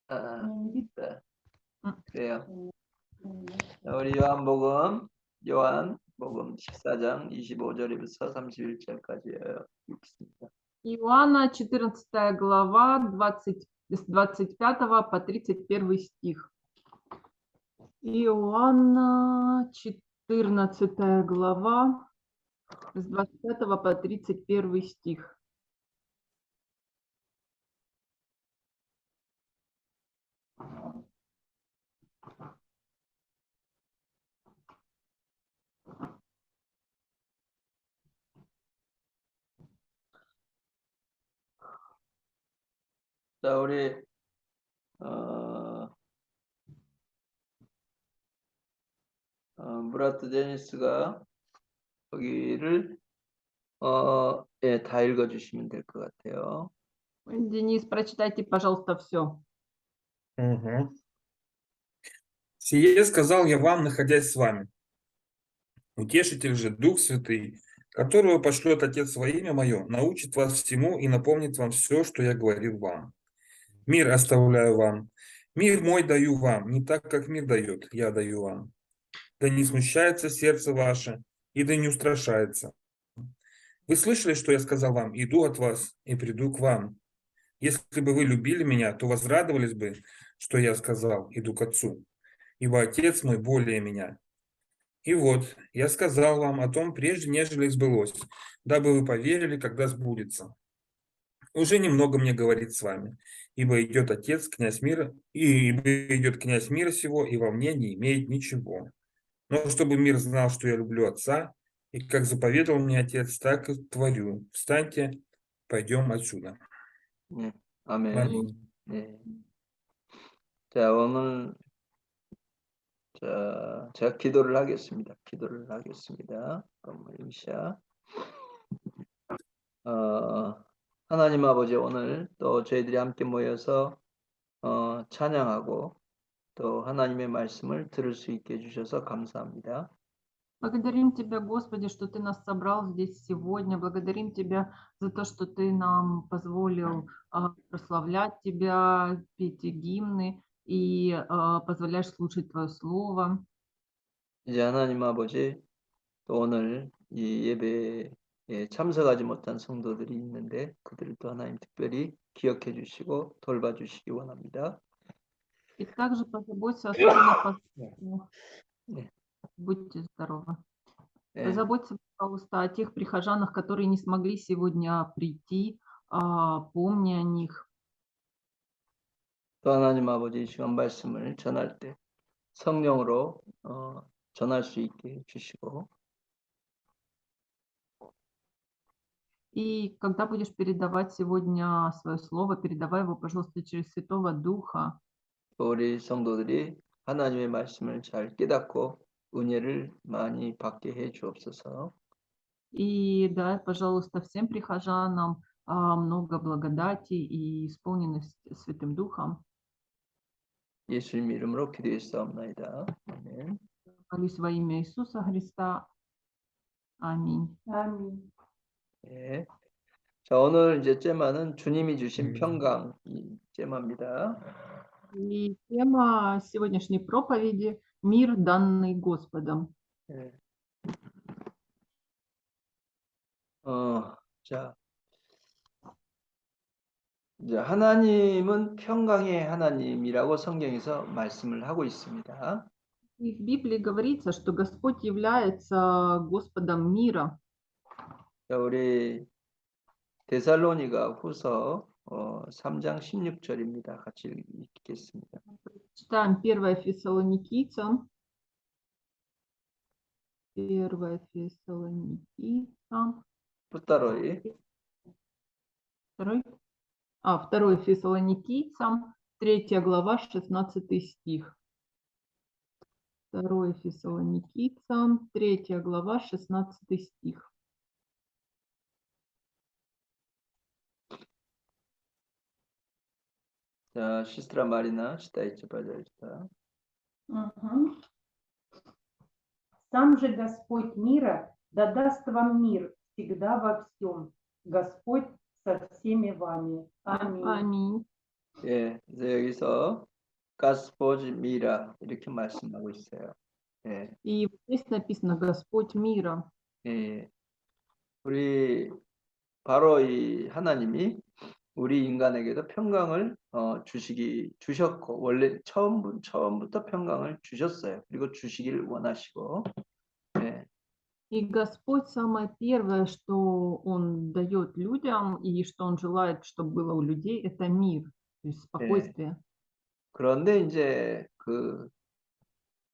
네. 그래요. 자, 우리 요한복음 14장 25절부터 31절까지 읽겠습니다. Иоанна, 14 глава, 20, с 25 по 31 стих. Иоанна, 14 глава, с 25 по 31 стих. 자, 우리 브라트 데니스가 거기를 예, 다 읽어주시면 될 것 같아요. Денис, прочитайте, пожалуйста, все. Угу. «Сие сказал я вам, находясь с вами. Утешитель же, Дух Святый, которого пошлет Отец во имя Мое, научит вас всему и напомнит вам все, что я говорил вам. Мир оставляю вам, мир мой даю вам, не так, как мир дает, я даю вам. Да не смущается сердце ваше, и да не устрашается. Вы слышали, что я сказал вам, иду от вас и приду к вам. Если бы вы любили меня, то возрадовались бы, что я сказал, иду к Отцу, ибо Отец мой более меня. И вот, я сказал вам о том прежде, нежели сбылось, дабы вы поверили, когда сбудется. Уже немного мне говорить с вами, ибо идет Отец, князь мира, ибо идет князь мира сего, и во мне не имеет ничего. Но чтобы мир знал, что я люблю Отца, и как заповедал мне Отец, так и творю. Встаньте, пойдем отсюда». 네, 아멘. 아멘. 네. 자, 오늘 제가 기도를 하겠습니다. 임시야. 하나님 아버지, 오늘 또 저희들이 함께 모여서 찬양하고 또 하나님의 말씀을 들을 수 있게 해주셔서 감사합니다. Благодарим Тебя, Господи, что Ты нас собрал здесь сегодня. Благодарим Тебя за то, что Ты нам позволил прославлять Тебя, петь гимны и позволяешь слушать Твое Слово. 이제 하나님 아버지, 또 오늘 이 예배에 참석하지 못한 성도들이 있는데 그들을 또 하나님 특별히 기억해 주시고 돌봐 주시기 원합니다. И также позаботься особенно 네. Будьте здоровы. 네. Позаботься, пожалуйста, о тех прихожанах, которые не смогли сегодня прийти. Помни о них. 또 하나님 아버지, 이 시간 말씀을 전할 때 성령으로 전할 수 있게 해주시고 И когда будешь передавать сегодня свое слово, передавай его, пожалуйста, через Святого Духа. 또 우리 성도들이 하나님의 말씀을 잘 깨닫고 은혜를 많이 받게 해 주옵소서. И дай, пожалуйста, всем прихожанам много благодати и исполненность Святым Духом. 예수님 이름으로 기도했사옵나이다. 아멘. Молюсь во имя Иисуса Христа. Аминь. 아멘. 네. 자, 오늘 이제 제마는 주님이 주신 평강 이 제마입니다. И тема сегодняшней проповеди – мир, данный Господом. 네. 자, 이제 하나님은 평강의 하나님이라고 성경에서 말씀을 하고 있습니다. И в Библии говорится, что Господь является Господом мира. 자, 우리 데살로니가 후서 3장 16절입니다. 같이 읽겠습니다. Читаем 1 Фессалоникийцам. 1 Фессалоникийцам. второй. 2 Фессалоникийцам, 3 глава, 16 стих. 2 Фессалоникийцам, 3 глава, 16 стих. 자, 시스트라 마리나, читайте, пожалуйста. Угу. Сам же Господь мира да даст вам мир всегда во всем. Господь со всеми вами. Аминь. Аминь. 예, 그래서 여기서 Господь мира 이렇게 말씀하고 있어요. 예, И здесь написано Господь мира. 예, 우리 바로 이 하나님이 우리 인간에게도 평강을 주셨고 원래 처음부터 평강을 주셨어요. 그리고 주시기를 원하시고, 예, И Господь самое первое, что Он дает людям и что Он желает, чтобы было у людей, это мир, то есть 예. спокойствие. 그런데 이제 그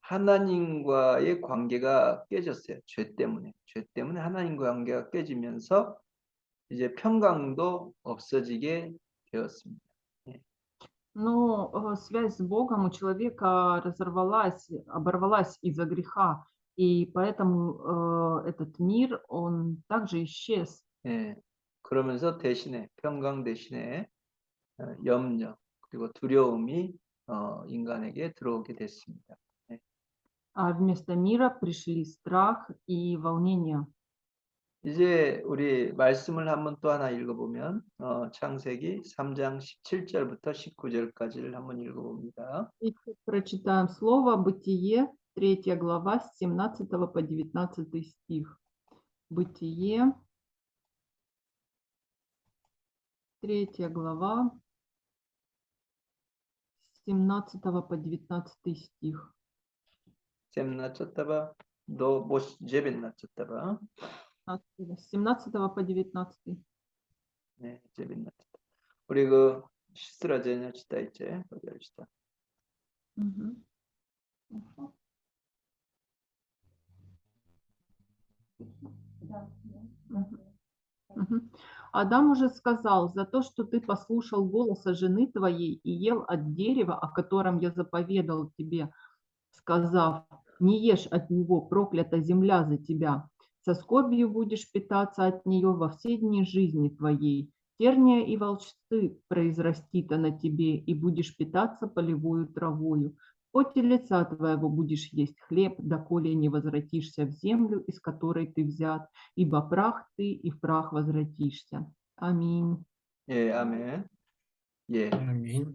하나님과의 관계가 깨졌어요. 죄 때문에. 죄 때문에 하나님과 관계가 깨지면서 이제 평강도 없어지게 되었습니다. 예. Но связь с Богом у человека оборвалась из-за греха, и поэтому этот мир, он также исчез. 예. 그러면서 대신에 평강 대신에 염려 그리고 두려움이 인간에게 들어오게 됐습니다. 예. А вместо мира пришли страх и волнение. 이제 우리 말씀을 한번 또 하나 읽어보면 창세기 3장 17절부터 19절까지를 한번 읽어봅니다. И прочитаем слово Бытие, 3 глава, с 17 по 19 стих. Бытие, 3 глава, с 17 по 19 стих. 17 до 19. С 17 по 19. 네, 19. 우리 그 시스라제냐 치다 이제 어디시다. Мгм. Мгм. Адам уже сказал: за то, что ты послушал голоса жены твоей и ел от дерева, о котором я заповедал тебе, сказав: не ешь от него, проклята земля за тебя. Со скорбью будешь питаться от нее во все дни жизни твоей. Терния и волчцы произрастит на тебе, и будешь питаться полевую травою. В поте лица твоего будешь есть хлеб, доколе не возвратишься в землю, из которой ты взят, ибо прах ты, и в прах возвратишься. Аминь. 예, 아멘. 예, Аминь.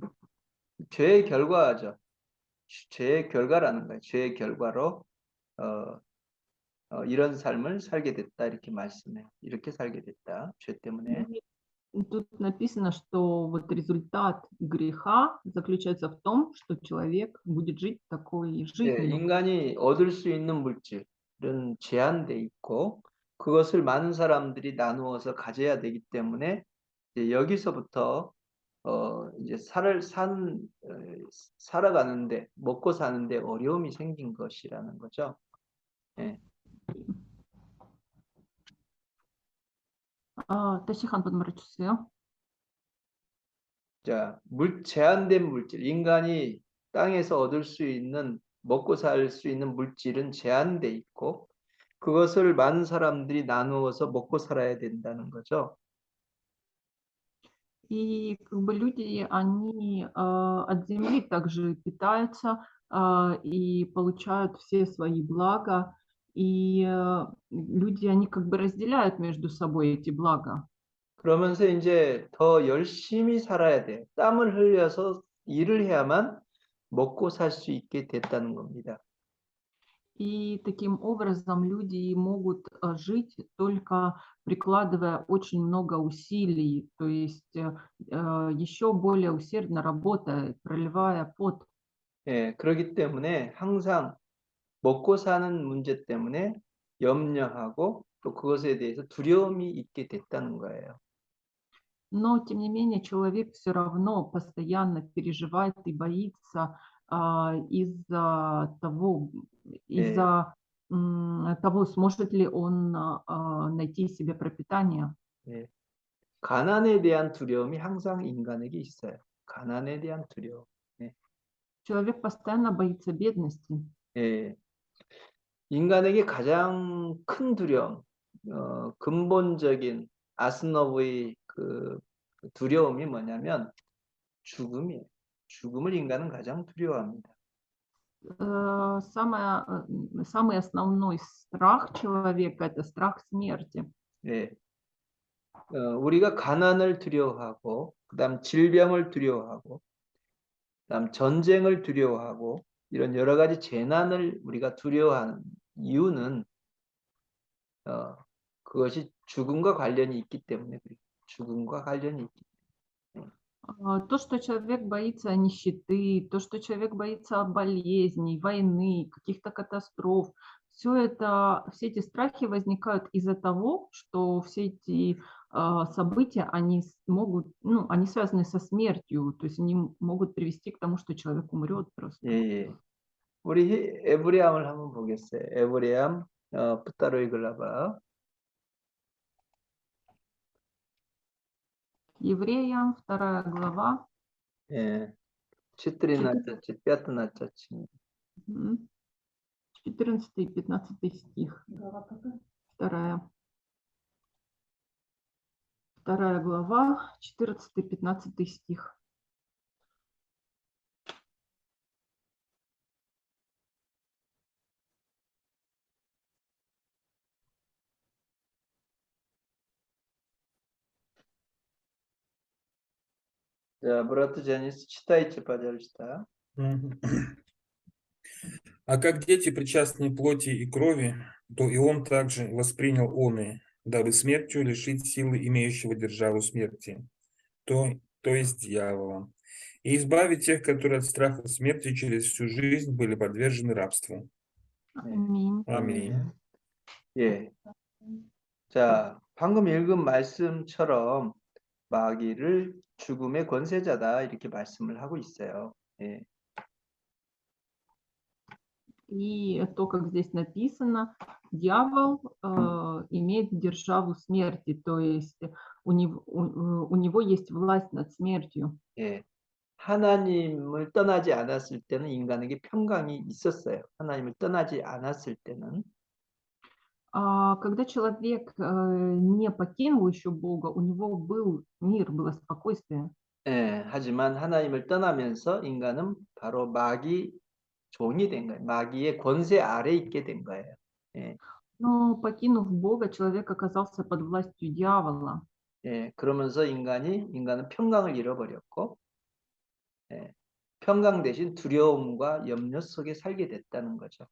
죄의 결과죠. 죄의 결과라는 거예요. 죄의 결과로 이런 삶을 살게 됐다 이렇게 말씀해요. 이렇게 살게 됐다. 죄 때문에. И тут написано, что вот результат греха заключается в том, что человек будет жить такой 예, жизнью. 인간이 얻을 수 있는 물질은 제한돼 있고 그것을 많은 사람들이 나누어서 가져야 되기 때문에 이제 여기서부터 이제 살아가는데 먹고 사는데 어려움이 생긴 것이라는 거죠. 예. 다시 한 번 말해주세요. 자, 제한된 물질, 인간이 땅에서 얻을 수 있는 먹고 살 수 있는 물질은 제한돼 있고 그것을 많은 사람들이 나누어서 먹고 살아야 된다는 거죠. И как бы люди, они от земли также питаются и получают все свои блага. И люди, они как бы разделяют между собой эти блага. 그러면서 이제 더 열심히 살아야 돼요. 땀을 흘려서 일을 해야만 먹고 살 수 있게 됐다는 겁니다. И таким образом люди могут жить только прикладывая очень много усилий, то есть еще более усердно работая, проливая пот. 예, 그렇기 때문에 항상 먹고 사는 문제 때문에 염려하고 또 그것에 대해서 두려움이 있게 됐다는 거예요. Но, тем не менее, человек все равно постоянно переживает и боится из-за того, того, сможет ли он найти себе пропитание. 예, 가난에 대한 두려움이 항상 인간에게 있어요. 가난에 대한 두려움. Человек постоянно боится бедности. 예, 인간에게 가장 큰 두려움, 근본적인 아스노브의 그 두려움이 뭐냐면 죽음이에요. 죽음을 인간은 가장 두려워합니다. Самый основной страх человека – это страх смерти. 예, 우리가 가난을 두려워하고 그다음 질병을 두려워하고 그다음 전쟁을 두려워하고 이런 여러 가지 재난을 우리가 두려워하는 이유는 그것이 죽음과 관련이 있기 때문에 그래요. 죽음과 관련이 있기 때문에. То, что человек боится нищеты, то, что человек боится болезней, войны, каких-то катастроф, все эти страхи возникают из-за того, что все эти события, могут, ну, они связаны со смертью, то есть они могут привести к тому, что человек умрет просто. 예, 예. 우리 에브레함을 한번 보겠어요. 에브레함 второй глава. Евреям, 2 глава, 예. 14 15 мгм, 14 и 15 стих. Глава какая? 2 глава, 14-15 стих. 자, брат Денис, читайте, пожалуйста. Мгм. А как дети причастны плоти и крови, то и он также воспринял оные, дабы смертью лишить силы имеющего державу смерти, то есть дьявола, и избавить тех, которые от страха смерти через всю жизнь были подвержены рабству. Аминь. Аминь. 예. 자, 방금 읽은 말씀처럼 마귀를 죽음의 권세자다 이렇게 말씀을 하고 있어요. 예. И то, как здесь написано, дьявол имеет державу смерти, то есть у него есть власть над смертью. 예. 하나님을 떠나지 않았을 때는 인간에게 평강이 있었어요. 하나님을 떠나지 않았을 때는. Когда человек не покинул еще Бога, у него был мир, было спокойствие. 예. 하지만 하나님을 떠나면서 인간은 바로 마귀 종이 된 거예요. 마귀의 권세 아래 있게 된 거예요. 예. Но покинув Бога, человек оказался под властью дьявола. 예. 그러면서 인간은 평강을 잃어버렸고, 예. 평강 대신 두려움과 염려 속에 살게 됐다는 거죠.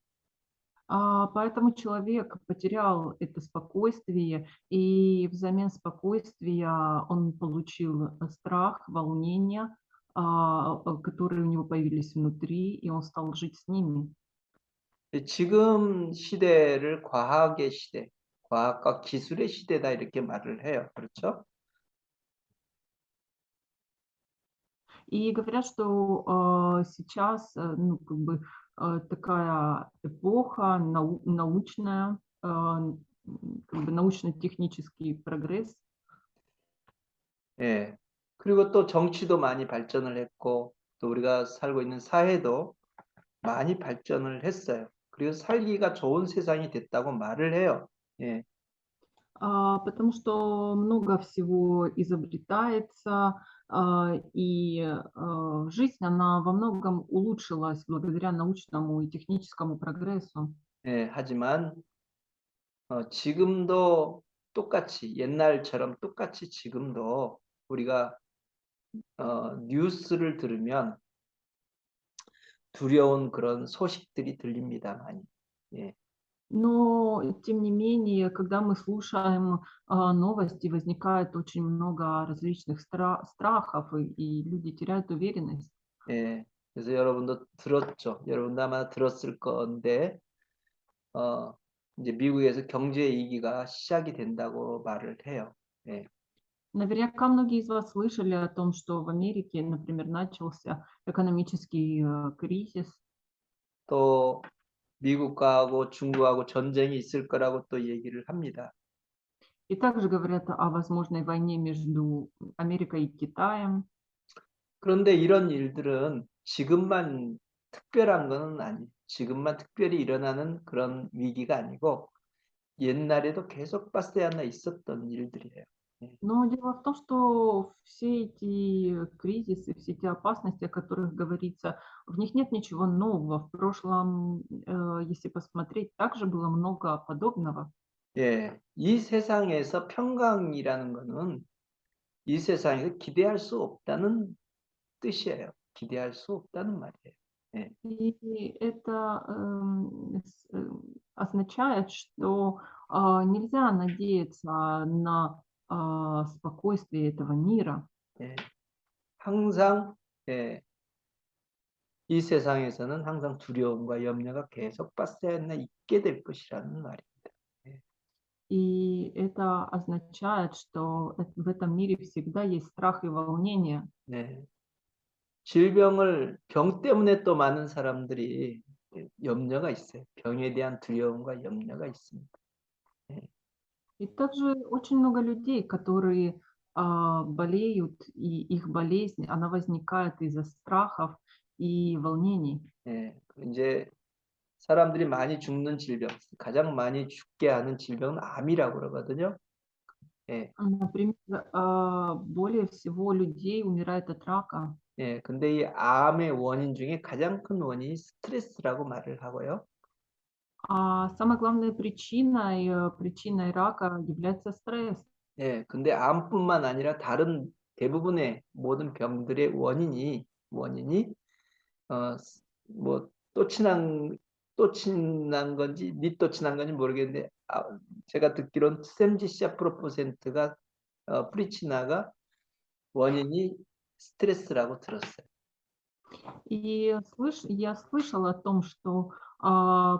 Поэтому человек потерял это спокойствие, и взамен спокойствия он получил страх, волнение, которые у него появились внутри, и он стал жить с ними. 지금 시대를 과학의 시대, 과학과 기술의 시대다 이렇게 말을 해요. 그렇죠? И говорят, что сейчас ну, как бы, такая эпоха научная, как бы научно-технический прогресс. 예. 그리고 또 정치도 많이 발전을 했고, 또 우리가 살고 있는 사회도 많이 발전을 했어요. 그리고 살기가 좋은 세상이 됐다고 말을 해요. 예. Потому что много всего изобретается, и жизнь, она во многом улучшилась благодаря научному и техническому прогрессу. 예. 하지만 지금도 똑같이 옛날처럼 똑같이 지금도 우리가 뉴스를 들으면 두려운 그런 소식들이 들립니다, 많이. 예. Но, тем не менее, когда мы слушаем новости, возникает очень много различных страхов, и люди теряют уверенность. 예. 그래서 여러분도 들었죠. 여러분도 아마 들었을 건데, 이제 미국에서 경제 위기가 시작이 된다고 말을 해요. 예. Наверняка многие из вас слышали о том, что в Америке, например, начался экономический кризис. 또 미국하고 중국하고 전쟁이 있을 거라고 또 얘기를 합니다. И также говорят о возможной войне между Америкой и Китаем. 그런데 이런 일들은 지금만 특별한 것은 아니에요. 지금만 특별히 일어나는 그런 위기가 아니고 옛날에도 계속 постоянно 있었던 일들이에요. 예. Но дело в том, что все эти кризисы, все эти опасности, о которых говорится, в них нет ничего нового. В прошлом, если посмотреть, также было много подобного. 예, 이 세상에서 평강이라는 것은 이 세상에서 기대할 수 없다는 뜻이에요. 기대할 수 없다는 말이에요. 예. И это означает, что нельзя надеяться на спокойствие этого мира. 예. 항상 예, 이 세상에서는 항상 두려움과 염려가 계속 빠세나 있게 될 것이라는 말입니다. И это означает, что в этом мире всегда есть страх и волнение. 네. 병 때문에 또 많은 사람들이 염려가 있어요. 병에 대한 두려움과 염려가 있습니다. И также очень много людей, которые болеют, и их болезнь, она возникает из-за страхов и волнений. 예, 이제 사람들이 많이 죽는 질병, 가장 많이 죽게 하는 질병은 암이라고 그러거든요. 예, Например, более всего людей умирает от рака. 예, 근데 이 암의 원인 중에 가장 큰 원인이 스트레스라고 말을 하고요. А самой главной причиной рака является стресс. 예, 근데 암뿐만 아니라 다른 대부분의 모든 병들의 원인이 뭐 또 친한 건지 또 친한 건지 모르겠는데 제가 듣기로는 70% 프리치나가 원인이 스트레스라고 들었어요. И я слышала о том, что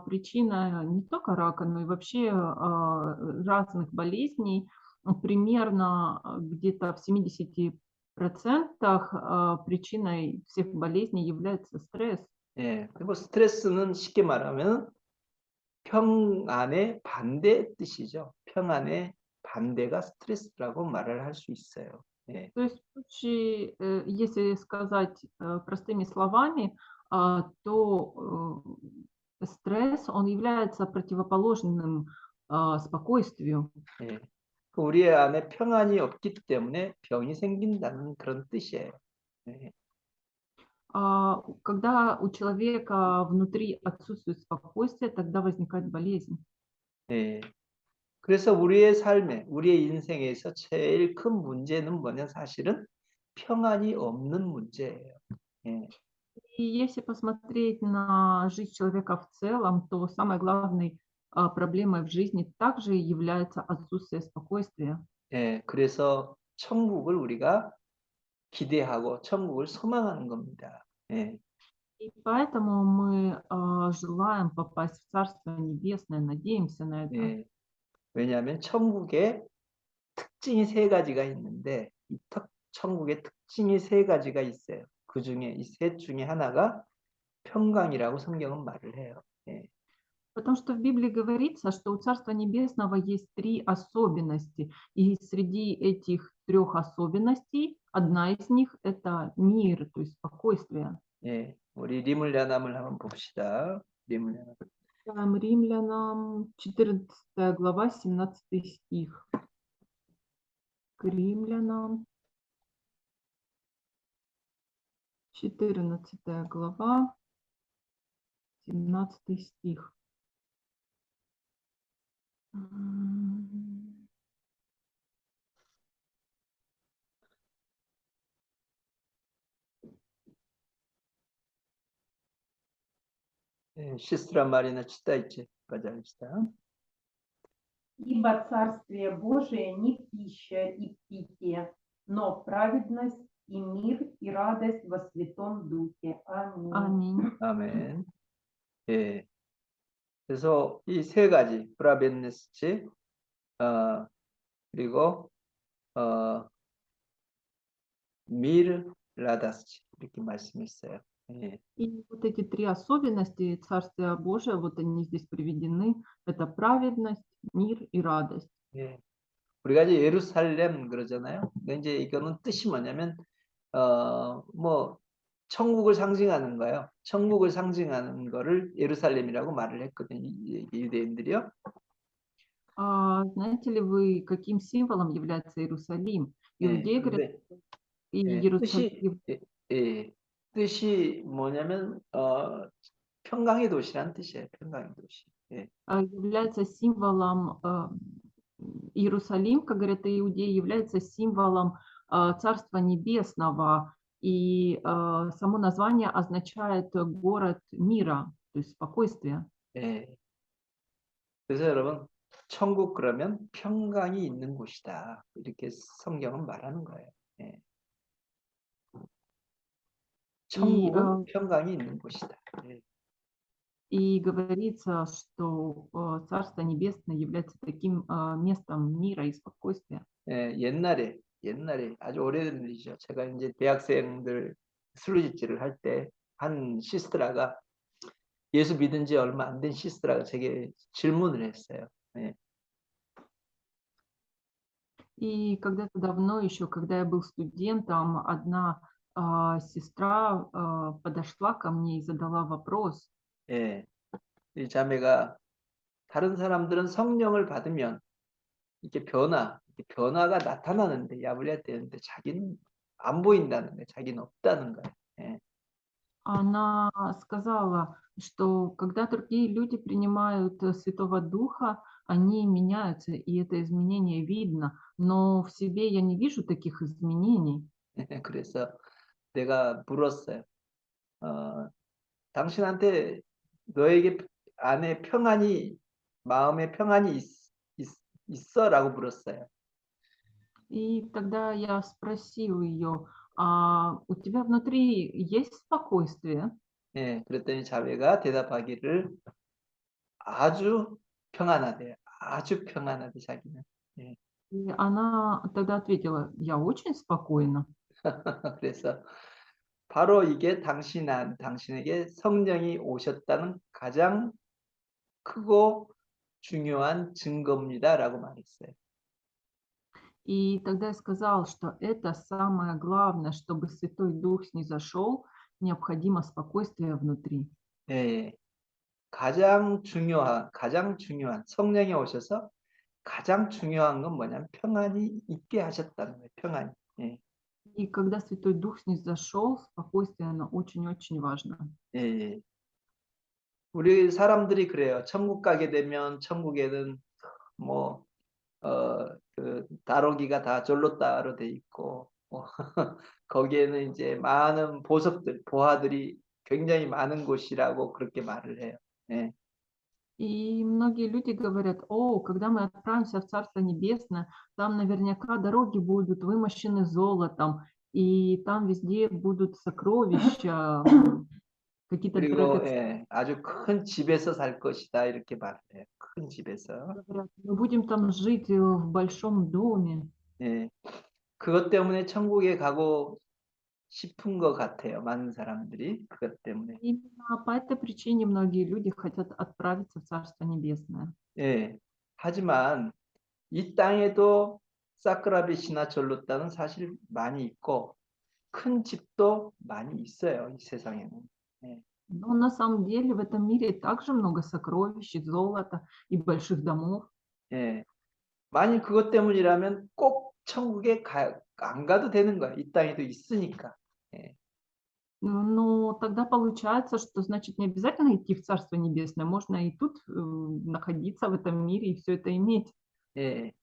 причина не только рака, но и вообще разных болезней примерно где-то в 70% причиной всех болезней является стресс. 예, 그리고 스트레스는 쉽게 말하면 평안의 반대의 뜻이죠. 평안의 반대가 스트레스라고 말을 할 수 있어요. 예, То есть в случае, если сказать простыми словами, то стресс, он является противоположным спокойствию. 예. 우리의 안에 평안이 없기 때문에 병이 생긴다는 그런 뜻이에요. 예. Когда у человека внутри отсутствует спокойствие, тогда возникает болезнь. 예. 그래서 우리의 인생에서 제일 큰 문제는 뭐냐? 사실은 평안이 없는 문제예요. 예. И если посмотреть на жизнь человека в целом, то самой главной проблемой в жизни также является отсутствие спокойствия. 예. 그래서 천국을 우리가 기대하고 천국을 소망하는 겁니다. 예. И поэтому мы желаем попасть в Царство Небесное, надеемся на это. 예. 왜냐하면 천국에 특징이 세 가지가 있는데 천국의 특징이 세 가지가 있어요. 그 중에 이 셋 중에 하나가 평강이라고 성경은 말을 해요. 예. Потому что в Библии говорится, что у Царства Небесного есть три особенности. И среди этих трех особенностей одна из них – это мир, то есть спокойствие. 예. 우리 리물야남을 한번 봅시다. 리물야남. Читаем Римлянам 14 глава, 17 стих. К Римлянам 14 глава, 17 стих. 시스라 마리나 читайте, пожалуйста. Ибо Царствие Божие не пища и питье, но праведность и мир и радость во Святом Духе. Аминь. Аминь. 아멘. 예. 그래서 이 세 가지 브라벤네스치 그리고 미르 라다스치 이렇게 말씀했어요. 예. И вот эти три особенности Царствия Божия, вот они здесь приведены. Это праведность, мир и радость. 예. 우리가 이제 예루살렘 그러잖아요. 근데 이제 이거는 뜻이 뭐냐면 뭐 천국을 상징하는 거예요. 천국을 상징하는 거를 예루살렘이라고 말을 했거든요. 유대인들이요. Знаете ли вы, каким символом является Иерусалим? Иудеи говорят, и Иерусалим 뜻이 뭐냐면 평강의 도시란 뜻이에요. 평강의 도시. 예. является символом, Иерусалим, как говорят иудеи, является символом Царства Небесного. И само название означает город мира, то есть спокойствие. 예. 그래서 여러분, 천국 그러면 평강이 있는 곳이다. 이렇게 성경은 말하는 거예요. 예. И, 천국은 평강이 있는 곳이다. 예. и говорится, что Царство Небесное является таким местом мира и спокойствия. 예, 옛날에 아주 오래된 일이죠. 제가 이제 대학생들 슬루지지를 할 때 한 시스트라가 예수 믿은 지 얼마 안 된 시스트라가 제게 질문을 했어요. 예. И когда-то давно еще, когда я был студентом, одна сестра подошла ко мне и задала вопрос. 예. 이 자매가 다른 사람들은 성령을 받으면 이렇게 변화가 나타나는데 야블리아 때는데 자기는 안 보인다는 거예요. 자기는 없다는 거예요. 예. Она сказала, что когда другие люди принимают Святого Духа, они меняются, и это изменение видно, но в себе я не вижу таких изменений. 그래서 내가 물었어요. 당신한테 너에게 안에 평안이 마음에 평안이 있어라고 물었어요. И тогда я спросил ее, а у тебя внутри есть спокойствие? 예, 그랬더니 자매가 대답하기를 아주 평안하대요. 아주 평안하대 자기는. 예. И она тогда ответила, я очень спокойна. 그래서 바로 이게 당신에게 성령이 오셨다는 가장 크고 중요한 증거입니다라고 말했어요. И тогда я сказал, что это самое главное, чтобы Святой Дух снизошел, необходимо спокойствие внутри. 예, 가장 중요한 성령이 오셔서 가장 중요한 건 뭐냐면 평안이 있게 하셨다는 거예요. 평안이. 예, И когда Святой Дух снизошел, спокойствие, оно очень-очень важно. 예, 예. 우리 사람들이 그래요. 천국 가게 되면 천국에는 뭐 그 다로기가 다 졸로따로 돼 있고 거기에는 이제 많은 보화들이 굉장히 많은 곳이라고 그렇게 말을 해요. 예. И многие люди говорят, о, когда мы отправимся в Царство Небесное, там наверняка дороги будут вымощены золотом, и там везде будут сокровища, какие-то 그리고 драгоценности. 예, 아주 큰 집에서 살 것이다 이렇게 말을 해요. 큰 집에서. Говорят, мы будем там жить в большом доме. 예. 그것 때문에 천국에 가고 싶은 것 같아요. 많은 사람들이 그것 때문에. Именно по этой причине многие люди хотят отправиться в Царство Небесное. 예. 하지만 이 땅에도 사크라빗이나 졸로따는 사실 많이 있고 큰 집도 많이 있어요. 이 세상에는. 예. Но на самом деле в этом мире также много сокровищ, и золота и больших домов. 예. 만일 그것 때문이라면 꼭 천국에 안 가도 되는 거야. 이 땅에도 있으니까. 예. Но тогда получается, что значит не обязательно идти в Царство Небесное, можно и тут находиться в этом мире и все это иметь. 예.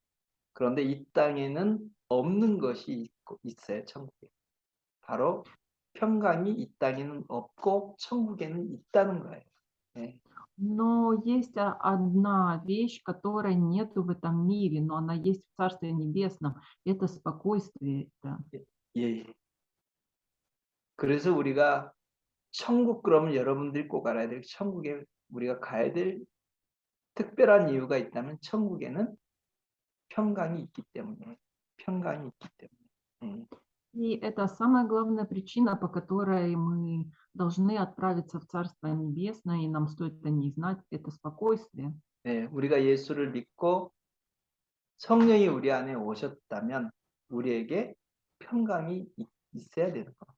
그런데 이 땅에는 없는 것이 있어요. 천국에. 바로 평강이 이 땅에는 없고 천국에는 있다는 거예요. 예. Но есть одна вещь, которой нету в этом мире, но она есть в Царстве Небесном. Это спокойствие. 예. 그래서 우리가 천국 그러면 여러분들이 꼭 알아야 될 천국에 우리가 가야 될 특별한 이유가 있다면 천국에는 평강이 있기 때문에. И это самая главная причина, по которой мы должны отправиться в Царство Небесное, и нам стоит о ней знать, это спокойствие. 네, 우리가 예수를 믿고 성령이 우리 안에 오셨다면 우리에게 평강이 있어야 되는 겁니다.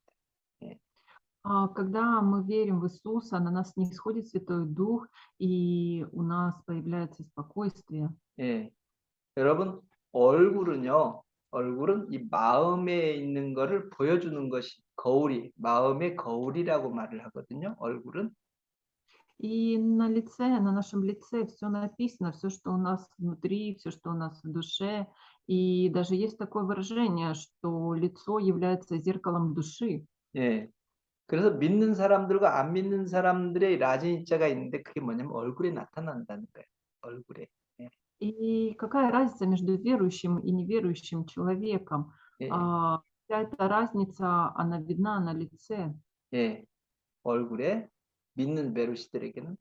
Когда мы верим в Иисуса, на нас не исходит Святой Дух, и у нас появляется спокойствие. 예, 여러분 얼굴은 이 마음에 있는 거를 보여주는 것이 마음의 거울이라고 말을 하거든요. 얼굴은. И на лице, на нашем лице все написано, все, что у нас внутри, все, что у нас в душе. И даже есть такое выражение, что лицо является зеркалом души. 예. 그래서 믿는 사람들과 안 믿는 사람들의 라진자가 있는데 그게 뭐냐면 얼굴에 나타난다는 거예요. 얼굴에. 예. И какая разница между верующим и неверующим человеком? 예. Вся эта разница, она видна на лице. 예. 얼굴에 믿는 베르시들에게는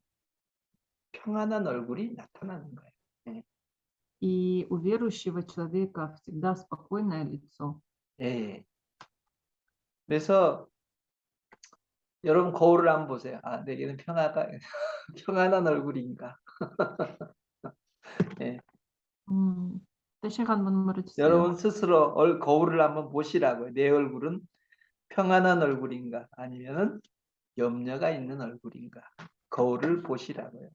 평안한 얼굴이 나타나는 거예요. 예. И у верующего человека всегда спокойное лицо. 예. 그래서 여러분 거울을 한번 보세요. 아, 내게는 평안한 얼굴인가? 예. Teşekkür bunları 여러분 스스로 거울을 한번 보시라고요. 내 얼굴은 평안한 얼굴인가? 아니면은 염려가 있는 얼굴인가? 거울을 보시라고요.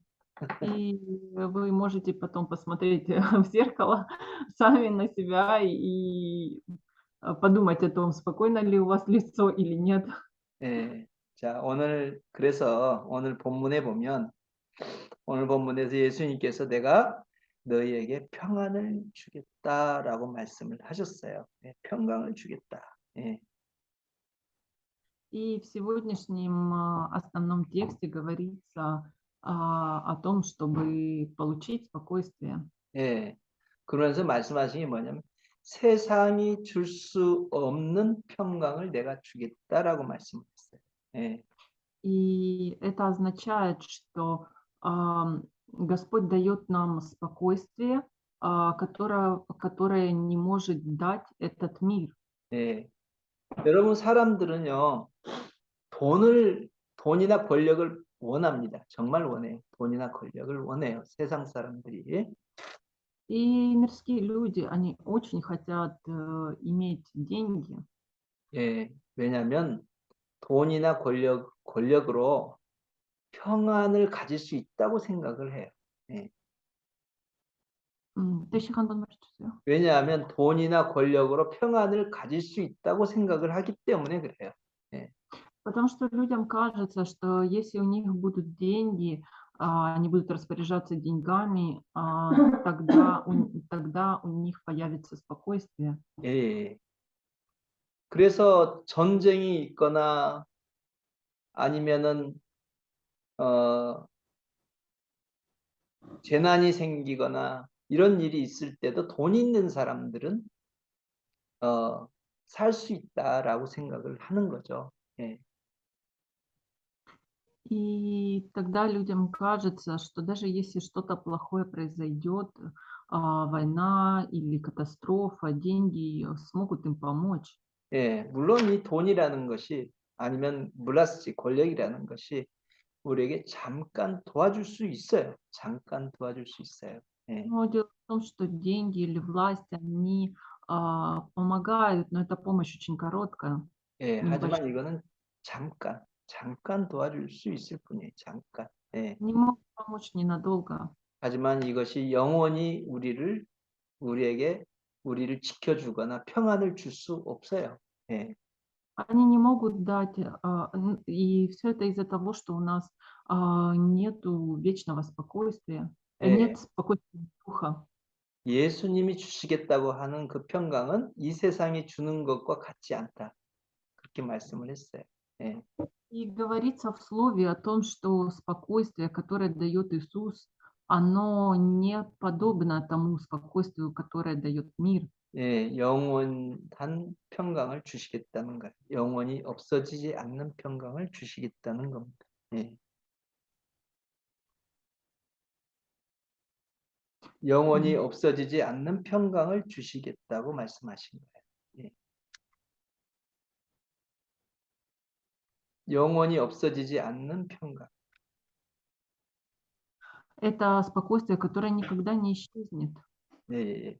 И вы можете потом посмотреть в зеркало сами на себя и подумать о том, спокойно ли у вас лицо или нет. 예. 자, 그래서 오늘 본문에 보면 오늘 본문에서 예수님께서 내가 너희에게 평안을 주겠다라고 말씀을 하셨어요. 예, 평강을 주겠다. 예. И в сегодняшнем основном тексте говорится о том, чтобы получить спокойствие. 예. 그러면서 말씀하신 게 뭐냐면 세상이 줄 수 없는 평강을 내가 주겠다라고 말씀했어요. 예. И это означает, что Господь дает нам спокойствие, которое не может дать этот мир. 예. 여러분 사람들은요. 돈이나 권력을 원합니다. 정말 원해요. 돈이나 권력을 원해요. 세상 사람들이. И мирские люди, они очень хотят иметь деньги, 예. 왜냐하면 돈이나 권력으로 평안을 가질 수 있다고 생각을 해요. 예. Teşekkür ederim. 왜냐하면 돈이나 권력으로 평안을 가질 수 있다고 생각을 하기 때문에 그래요. 예. Потому что людям кажется, что если у них будут деньги, они будут распоряжаться деньгами, тогда у них появится спокойствие. 예. 그래서 전쟁이 있거나 아니면은 재난이 생기거나 이런 일이 있을 때도 돈 있는 사람들은 살 수 있다라고 생각을 하는 거죠. 예. И тогда людям кажется, что даже если что-то плохое произойдет, война или катастрофа, деньги смогут им помочь. 예, 물론 이 돈이라는 것이 아니면 물라스지 권력이라는 것이 우리에게 잠깐 도와줄 수 있어요. 잠깐 도와줄 수 있어요. 예. Но дело в том, что деньги или власть, они помогают, но эта помощь очень короткая. 예, небольшая. 하지만 이거는 잠깐 도와줄 수 있을 뿐이에요. 잠깐. 예. Не могут помочь ненадолго. 하지만 이것이 영원히 우리를 지켜주거나 평안을 줄 수 없어요. 예. Они не могут дать, и все это из-за того, что у нас нету вечного спокойствия, 예. нет спокойствия духа. 예수님이 주시겠다고 하는 그 평강은 이 세상이 주는 것과 같지 않다. 그렇게 말씀을 했어요. 예. И говорится в слове о том, что спокойствие, которое дает Иисус, оно не подобно тому спокойствию, которое дает мир. 예, 영원한 평강을 주시겠다는 거예요. 영원히 없어지지 않는 평강을 주시겠다는 겁니다. 예. 영원히 없어지지 않는 평강을 주시겠다고 말씀하신 거예요. 예. 영원히 없어지지 않는 평강. Это спокойствие, которое никогда не исчезнет. 예, 예.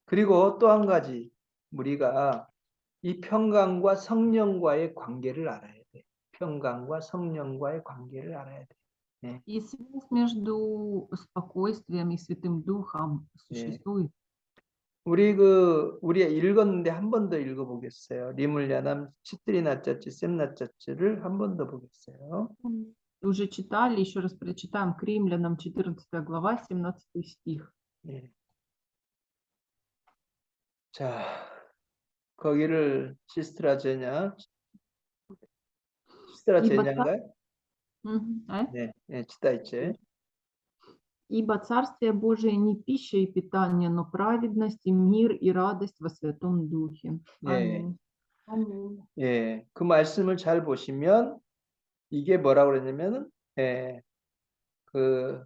그리고 또 한 가지 우리가 이 평강과 성령과의 관계를 알아야 돼. 평강과 성령과의 관계를 알아야 돼. 예. И связь между спокойствием и Святым Духом существует. 우리가 읽었는데 한 번 더 읽어보겠어요. 리물야남 치트리나짜치 셈나짜치를 한 번 더 보겠어요. Уже читали, еще раз прочитаем к Римлянам 14 глава, 17 стих. 예. 자, 거기를 시스트라 제냐 Ибо, читан가요? э? 네, читайте. Ибо Царствие Божие не пища и питание, но праведность и мир и радость во Святом Духе. 예, Аминь. Амінь. 예, 그 말씀을 잘 보시면 이게 뭐라고 그랬냐면은, 예, 그,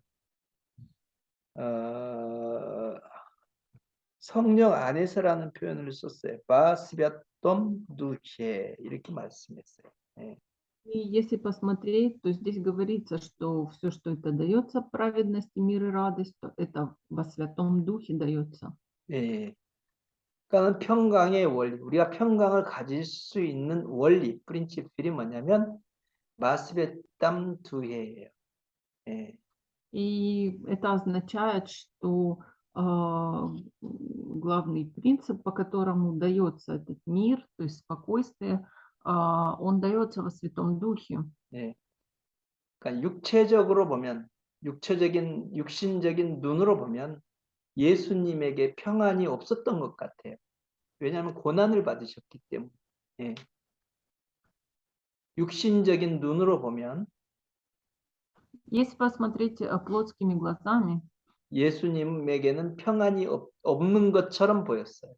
성령 안에서라는 표현을 썼어요. 바 스비아톰 두체 이렇게 말씀했어요. 예. И если посмотреть, то здесь говорится, что все, что это дается, праведность, и мир и радость, то это во Святом Духе дается. 예. 그러니까 평강의 원리, 우리가 평강을 가질 수 있는 원리, 프린치필이 뭐냐면 마스베땀 두해예요. 예. И это означает, что главный принцип, по которому дается этот мир, то есть спокойствие, он дается во Святом Духе. 예. 그러니까 육체적으로 보면, 육신적인 눈으로 보면 예수님에게 평안이 없었던 것 같아요. 왜냐하면 고난을 받으셨기 때문에. 예. 육신적인 눈으로 보면 Если посмотреть плотскими глазами, 예수님에게는 평안이 없는 것처럼 보였어요.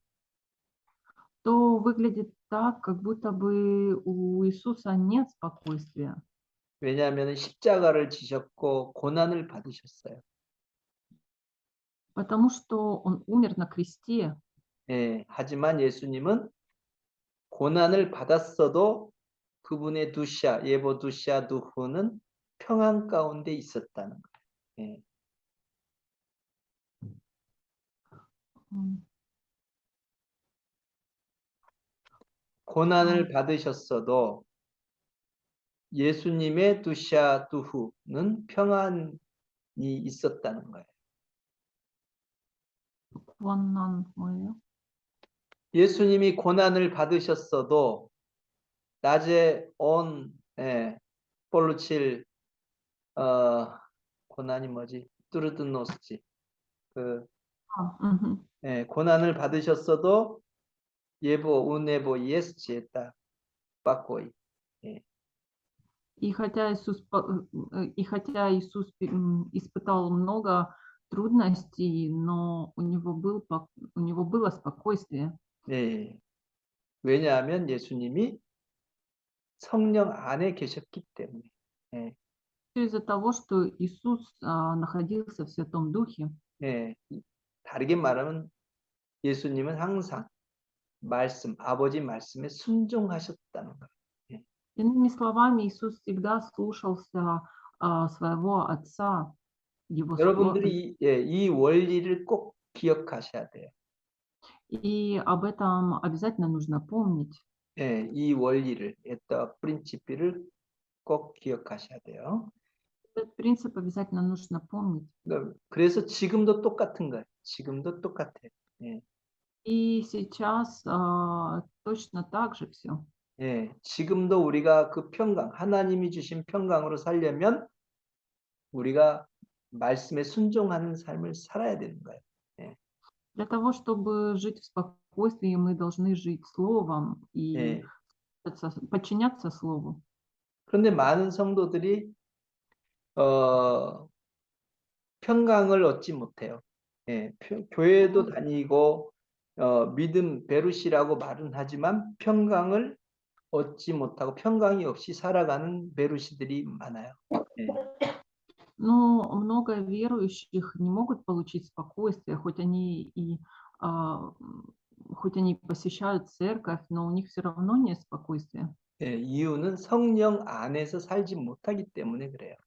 то выглядит так, как будто бы у Иисуса нет спокойствия, 왜냐하면 십자가를 지셨고 고난을 받으셨어요. потому что Он умер на кресте. 예, 하지만 예수님은 고난을 받았어도 그분의 두샤, 예보 두샤 두후는 평안 가운데 있었다는 거예요. 예. М. 고난을 받으셨어도 예수님의 두샤 두후는 평안이 있었다는 거예요. Ваннан 뭐예요? 예수님이 고난을 받으셨어도 낮에 온 폴루칠 고난이 뭐지? 뚜르드노스지. 그 Мгм. 고난을 받으셨어도 예보 운예보 예스지했다 빠꼬이. И хотя Иисус испытал много трудностей, но у него было спокойствие, 네. 왜냐하면 예수님이 성령 안에 계셨기 때문에. 예. всё из-за того, что Иисус находился в Святом Духе. 예. 다르게 말하면 예수님은 항상 말씀, 아버지 말씀에 순종하셨다는 거예요. Иными словами, Иисус всегда слушался своего Отца, Его слова. 여러분들이 이 원리를 꼭 기억하셔야 돼요. И об этом обязательно нужно помнить. 예, 이 원리를, 에타 프린치피를 꼭 기억하셔야 돼요. Этот принцип обязательно нужно помнить. 그래서 지금도 똑같은 거예요. 지금도 똑같아요. 예. И сейчас точно так же все. 예, 지금도 우리가 그 평강, 하나님이 주신 평강으로 살려면 우리가 말씀에 순종하는 삶을 살아야 되는 거예요. Для того, чтобы жить в спокойствии, мы должны жить Словом и 예. подчиняться Слову. 그런데 많은 성도들이 평강을 얻지 못해요. 예, 교회도 다니고 믿음 베루시라고 말은 하지만 평강을 얻지 못하고 평강이 없이 살아가는 베루시들이 많아요. 예. Но много верующих не могут получить спокойствие, хоть они посещают церковь, но у них все равно нет спокойствия. 예, 이유는 성령 안에서 살지 못하기 때문에 그래요.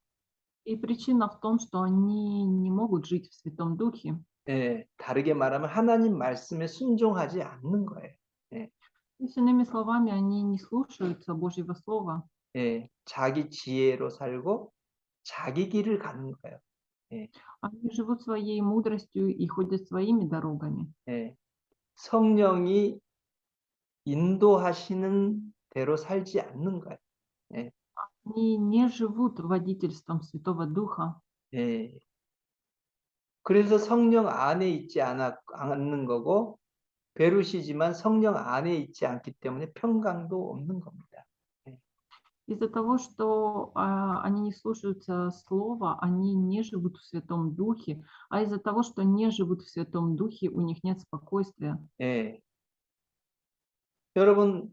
И причина в том, что они не могут жить в Святом Духе. 예, 다르게 말하면 하나님 말씀에 순종하지 않는 거예요. То есть, иными словами, они не слушаются Божьего Слова. 예, 자기 지혜로 살고 자기 길을 가는 거예요. Они живут своей мудростью и ходят своими дорогами. 예, 성령이 인도하시는 대로 살지 않는 거예요. Они не живут водительством Святого Духа. 예. 그래서 성령 안에 있지 않는 거고 베루시지만 성령 안에 있지 않기 때문에 평강도 없는 겁니다. Из-за того, что они не слушаются слова, они не живут в Святом Духе, а из-за того, что не живут в Святом Духе, у них нет спокойствия. 예. 여러분,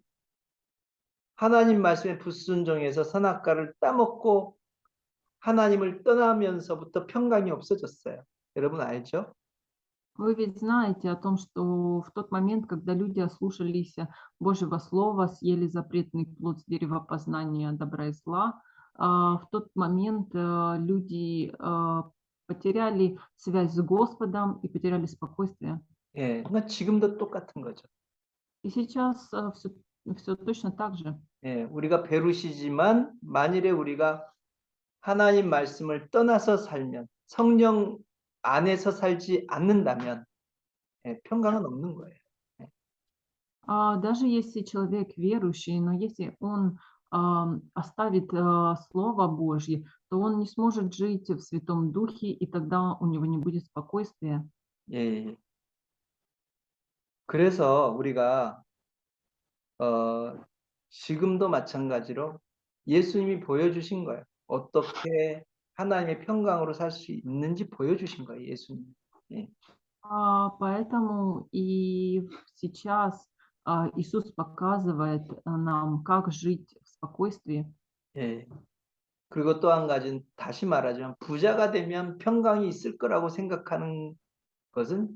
하나님 말씀에 불순종해서 선악과를 따먹고 하나님을 떠나면서부터 평강이 없어졌어요. 여러분 알죠? Вы ведь знаете о том, что в тот момент, когда люди ослушались Божьего Слова, съели запретный плод с дерева познания добра и зла, в тот момент люди потеряли связь с Господом и потеряли спокойствие. 예. 그러니까 지금도 똑같은 거죠. И сейчас все точно так же. 예. 우리가 베르시지만 만일에 우리가 하나님 말씀을 떠나서 살면 성령 안에서 살지 않는다면 예, 평강은 없는 거예요. Даже если человек верующий, но если он оставит Слово Божье, то он не сможет жить в Святом Духе, и тогда у него не будет спокойствия. 예. 예. 그래서 우리가 지금도 마찬가지로 예수님이 보여주신 거예요. 어떻게 하나님의 평강으로 살 수 있는지 보여주신 거예요, 예수님. 예. Поэтому и сейчас Иисус показывает нам, как жить в спокойствии. 예. 그리고 또 한 가지는 다시 말하자면 부자가 되면 평강이 있을 거라고 생각하는 것은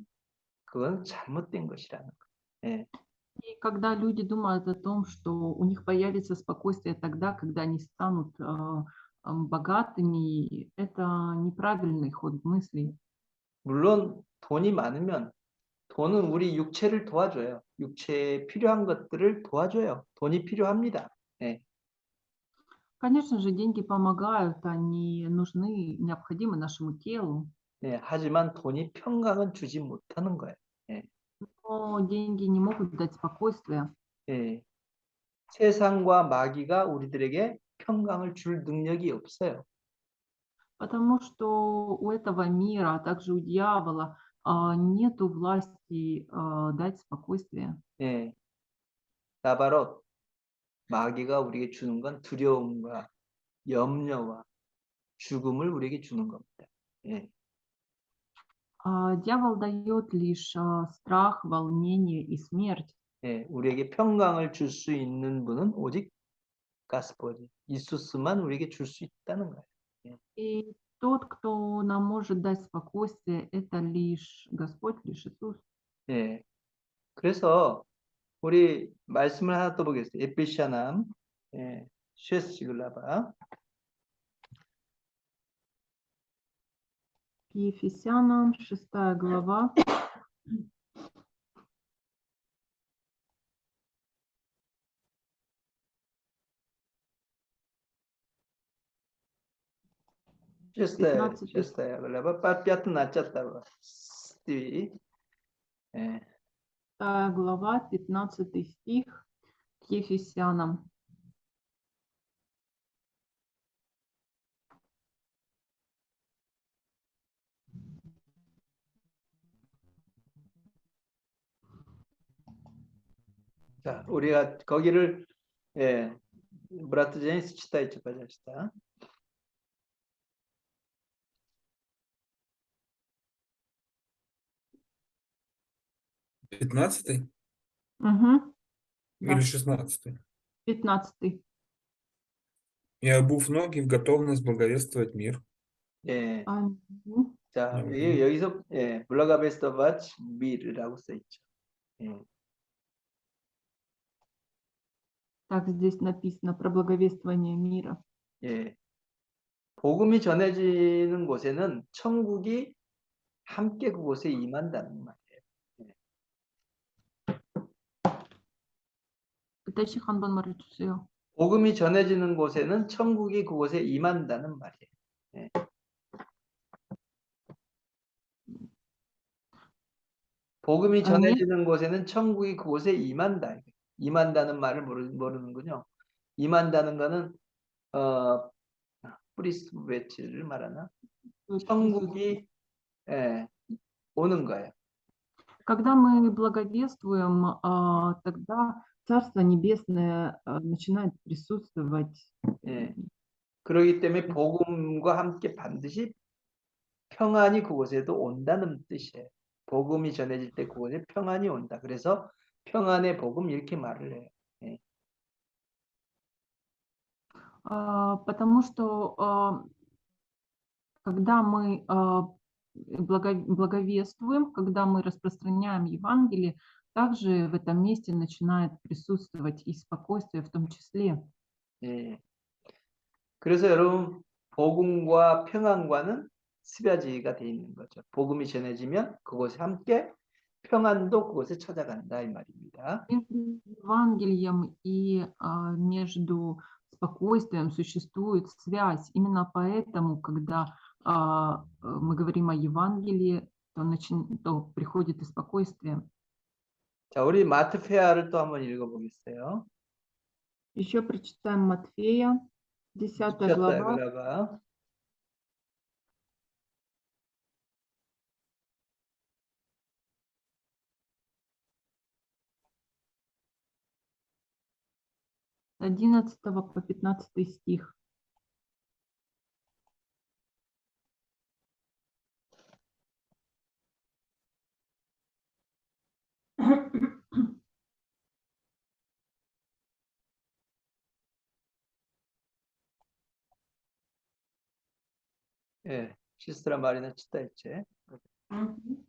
그건 잘못된 것이라는 거예요. 예. И когда люди думают о том, что у них появится спокойствие тогда, когда они станут богатыми, это неправильный ход мыслей. 물론 돈이 많으면 돈은 우리 육체를 도와줘요. 육체에 필요한 것들을 도와줘요. 돈이 필요합니다. 예. Конечно же, деньги помогают, они нужны, необходимы нашему телу, 예. 하지만 돈이 평강은 주지 못하는 거예요. 예. но деньги не могут дать спокойствие, 예. 세상과 마귀가 우리들에게 평강을 줄 능력이 없어요. потому что у этого мира, а также у дьявола нету власти дать спокойствие. 예. 나바롯 마귀가 우리에게 주는 건 두려움과 염려와 죽음을 우리에게 주는 겁니다. 예. Дьявол дает лишь страх, волнение и смерть. 예. 우리에게 평강을 줄 수 있는 분은 오직 가스퍼지 이수스만 우리에게 줄 수 있다는 거예요. И тот, кто нам может дать спокойствие, это лишь Господь, лишь Иисус. 예. 그래서 우리 말씀을 하나 또 보겠습니다. 에피샤남 예. 쉐스글라바 Ефесянам 6 глава, 쉐스타야 15 쉐스타야 글라바 빠삐아트 낮췄다고 스티비 예. глава, 15 стих к Ефесянам. 자, 우리가 거기를 예. 브라트 제니스 치타이치 바자시다. Пятнадцатый Мгм, или да, 16? 15. И обув ноги в готовность благовествовать мир. 예. Аминь. 자, 네. 여기서 예, 블라가베스터 바치 미르라고 써 있죠. 예. Так здесь написано про благовествование мира. 예. 복음이 전해지는 곳에는 천국이 함께 그곳에 임한다는 말이에요. 그때시 한번 말해주세요. 복음이 전해지는 곳에는 천국이 그곳에 임한다는 말이에요. 예. 복음이 전해지는 곳에는 천국이 그곳에 임한다. 임한다는 말을 모르는군요. 임한다는 거는 프리스베치를 말하나? 천국이 예, 오는 거예요. Когда мы благовествуем, тогда Царство Небесное начинает присутствовать. 예. 그렇기 때문에 복음과 함께 반드시 평안이 그곳에도 온다는 뜻이에요. 복음이 전해질 때 그곳에 평안이 온다. 그래서 평안의 복음 이렇게 말을 해요. 예. Потому что когда мы благовествуем, когда мы распространяем Евангелие, также в этом месте начинает присутствовать и спокойствие в том числе. 예. 그래서 여러분 복음과 평안과는 스며지가 돼 있는 거죠. 복음이 전해지면 그곳에 함께 평안도 그곳에 찾아간다 이 말입니다. Между Евангелием и между спокойствием существует связь. Именно поэтому, когда мы говорим о Евангелии, то приходит и спокойствие. 자, 우리 마트페아를 또 한번 읽어보겠어요. Еще прочитаем Матфея, 10 10 глава, глава. с 11 по 15 стих. 예, 시스라 마리나 читайте. Мгм.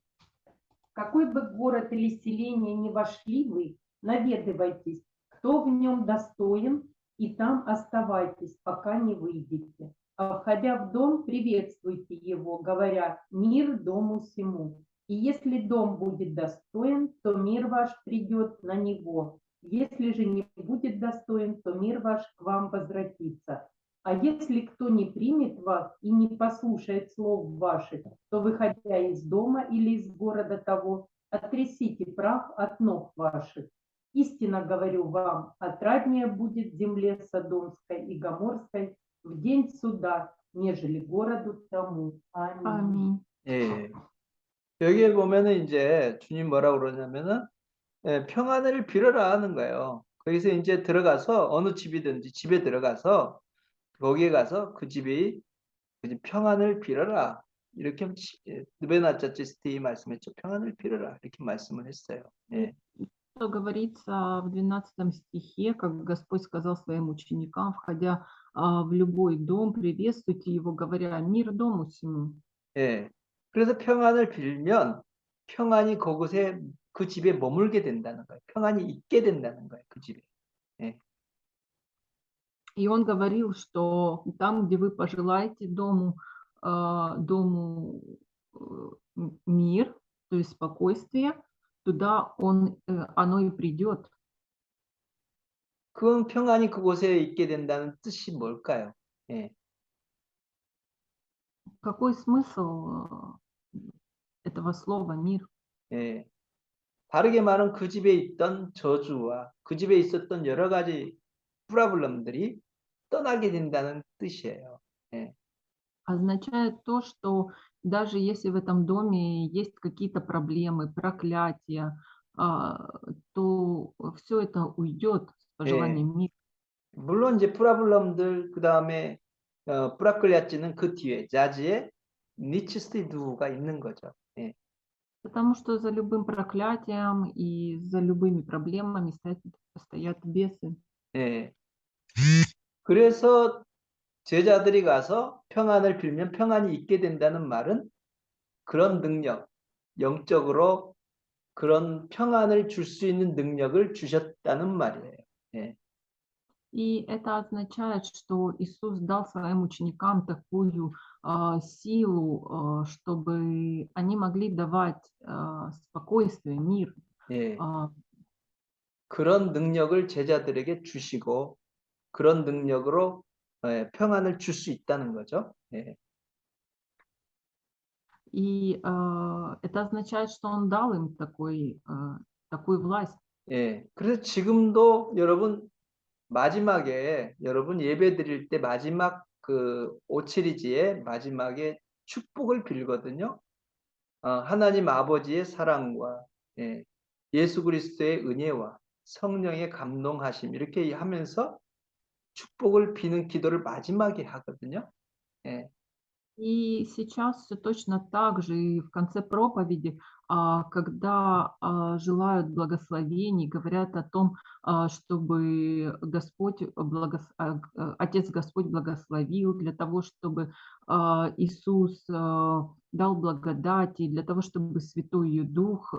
В какой бы город или селение ни вошли вы, наведывайтесь, кто в нем достоин, и там оставайтесь, пока не выйдете. А входя в дом, приветствуйте его, говоря: «Мир дому сему». И если дом будет достоин, то мир ваш придет на него. Если же не будет достоин, то мир ваш к вам возвратится. А если кто не примет вас и не послушает слов ваших, то, выходя из дома или из города того, отрясите прах от ног ваших. Истинно говорю вам, отраднее будет земле Содомской и Гоморской в день суда, нежели городу тому. Аминь. Аминь. 예. 여기에 보면은 이제 주님 뭐라고 그러냐면은 평안을 빌어라 하는 거예요. 거기서 이제 들어가서 어느 집이든지 집에 들어가서 거기에 가서 그 집이 평안을 빌어라. 이렇게 느베나짜치스티 말씀했죠. 평안을 빌어라. 이렇게 말씀을 했어요. 예. Что говорится в 12 стихе, как Господь сказал своим ученикам, входя в любой дом, приветствуйте его, говоря: «Мир дому сему». 예. 그래서 평안을 빌면 평안이 그곳에 그 집에 머물게 된다는 거예요. 평안이 있게 된다는 거예요. 그 집에. И он говорил, что там, где вы пожелаете дому мир, то есть спокойствие, туда оно и придет. 그 평안이 그곳에 있게 된다는 뜻이 뭘까요? 예. Какой смысл этого слова «мир»? 예. 다르게 말하면 그 집에 있던 저주와 그 집에 있었던 여러 가지 프라블럼들이 떠나게 된다는 뜻이에요. 예. Означает то, что даже если в этом доме есть какие-то проблемы, проклятия, то все это уйдет с пожеланием мира. 물론 이제 프라블럼들 그 다음에 프라클리아치는 그 뒤에 자지에 니치스티두가 있는 거죠. 예. Потому что за любым проклятием и за любыми проблемами стоят бесы. 예. 그래서 제자들이 가서 평안을 빌면 평안이 있게 된다는 말은 그런 능력, 영적으로 그런 평안을 줄 수 있는 능력을 주셨다는 말이에요. 예. И это означает, что Иисус дал своим ученикам такую силу, чтобы они могли давать спокойствие, мир. 예. 그런 능력을 제자들에게 주시고 그런 능력으로 평안을 줄 수 있다는 거죠. 예. И это означает, что Он дал им такую власть. 예. 그래서 지금도 여러분 마지막에 여러분 예배 드릴 때 마지막 그 오칠이지의 마지막에 축복을 빌거든요. 하나님 아버지의 사랑과 예수 그리스도의 은혜와 성령의 감동하심 이렇게 하면서 축복을 비는 기도를 마지막에 하거든요. 예, И сейчас все точно так же. И в конце проповеди, когда желают благословений, говорят о том, чтобы Господь Отец Господь благословил, для того, чтобы Иисус дал благодати, для того, чтобы Святой Дух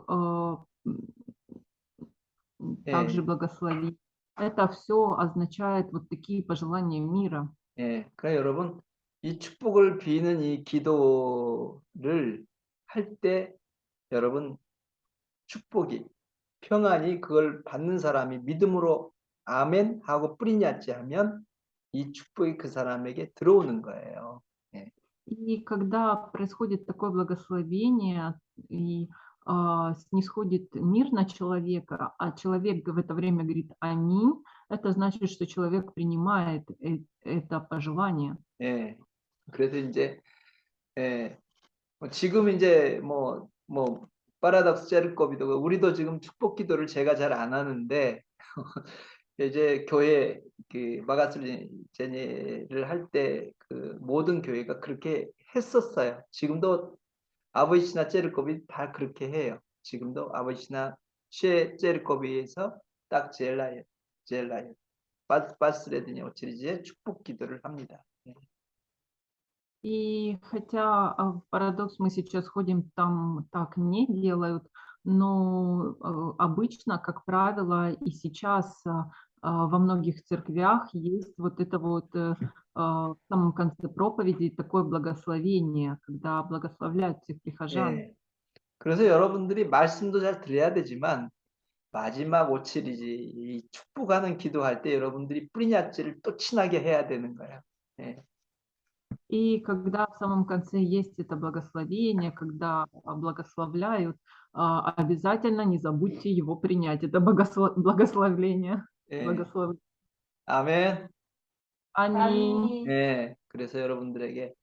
также 예, благословил. Это все означает вот такие пожелания мира. 예. 그러니까 여러분 이 축복을 비는 이 기도를 할 때 여러분 축복이 평안이 그걸 받는 사람이 믿음으로 아멘 하고 뿌리냐지 하면 이 축복이 그 사람에게 들어오는 거예요. 예. И когда происходит такое благословение, и снисходит мир на человека, а человек в это время говорит «Аминь», это значит, что человек принимает это пожелание. 예. 그래서 이제 예. 지금 이제 파라독스 째르꼬비도 우리도 지금 축복 기도를 제가 잘 안 하는데 이제 교회 그 마가슬 제니를 할 때 그 모든 교회가 그렇게 했었어요. 지금도 아버지나 째르꼬비 다 그렇게 해요. 지금도 아버지나 째르꼬비에서 딱 제일 나요. 바스레드니 오치리지의 축복 기도를 합니다. 예. И хотя в парадокс мы сейчас ходим, там так не делают, но обычно, как правило, и сейчас во многих церквях есть вот это вот в самом конце проповеди такое благословение, когда благословляют всех прихожан. 예. 그래서 여러분들이 말씀도 잘 들어야 되지만 마지막 오칠이지 이 축복하는 기도할 때 여러분들이 뿌리냐지를 또 친하게 해야 되는 거예요. 예. И когда в самом конце есть это благословение, когда благословляют, обязательно не забудьте его принять, это благословление. 예. 아멘. Аминь. 예. 그래서 여러분들에게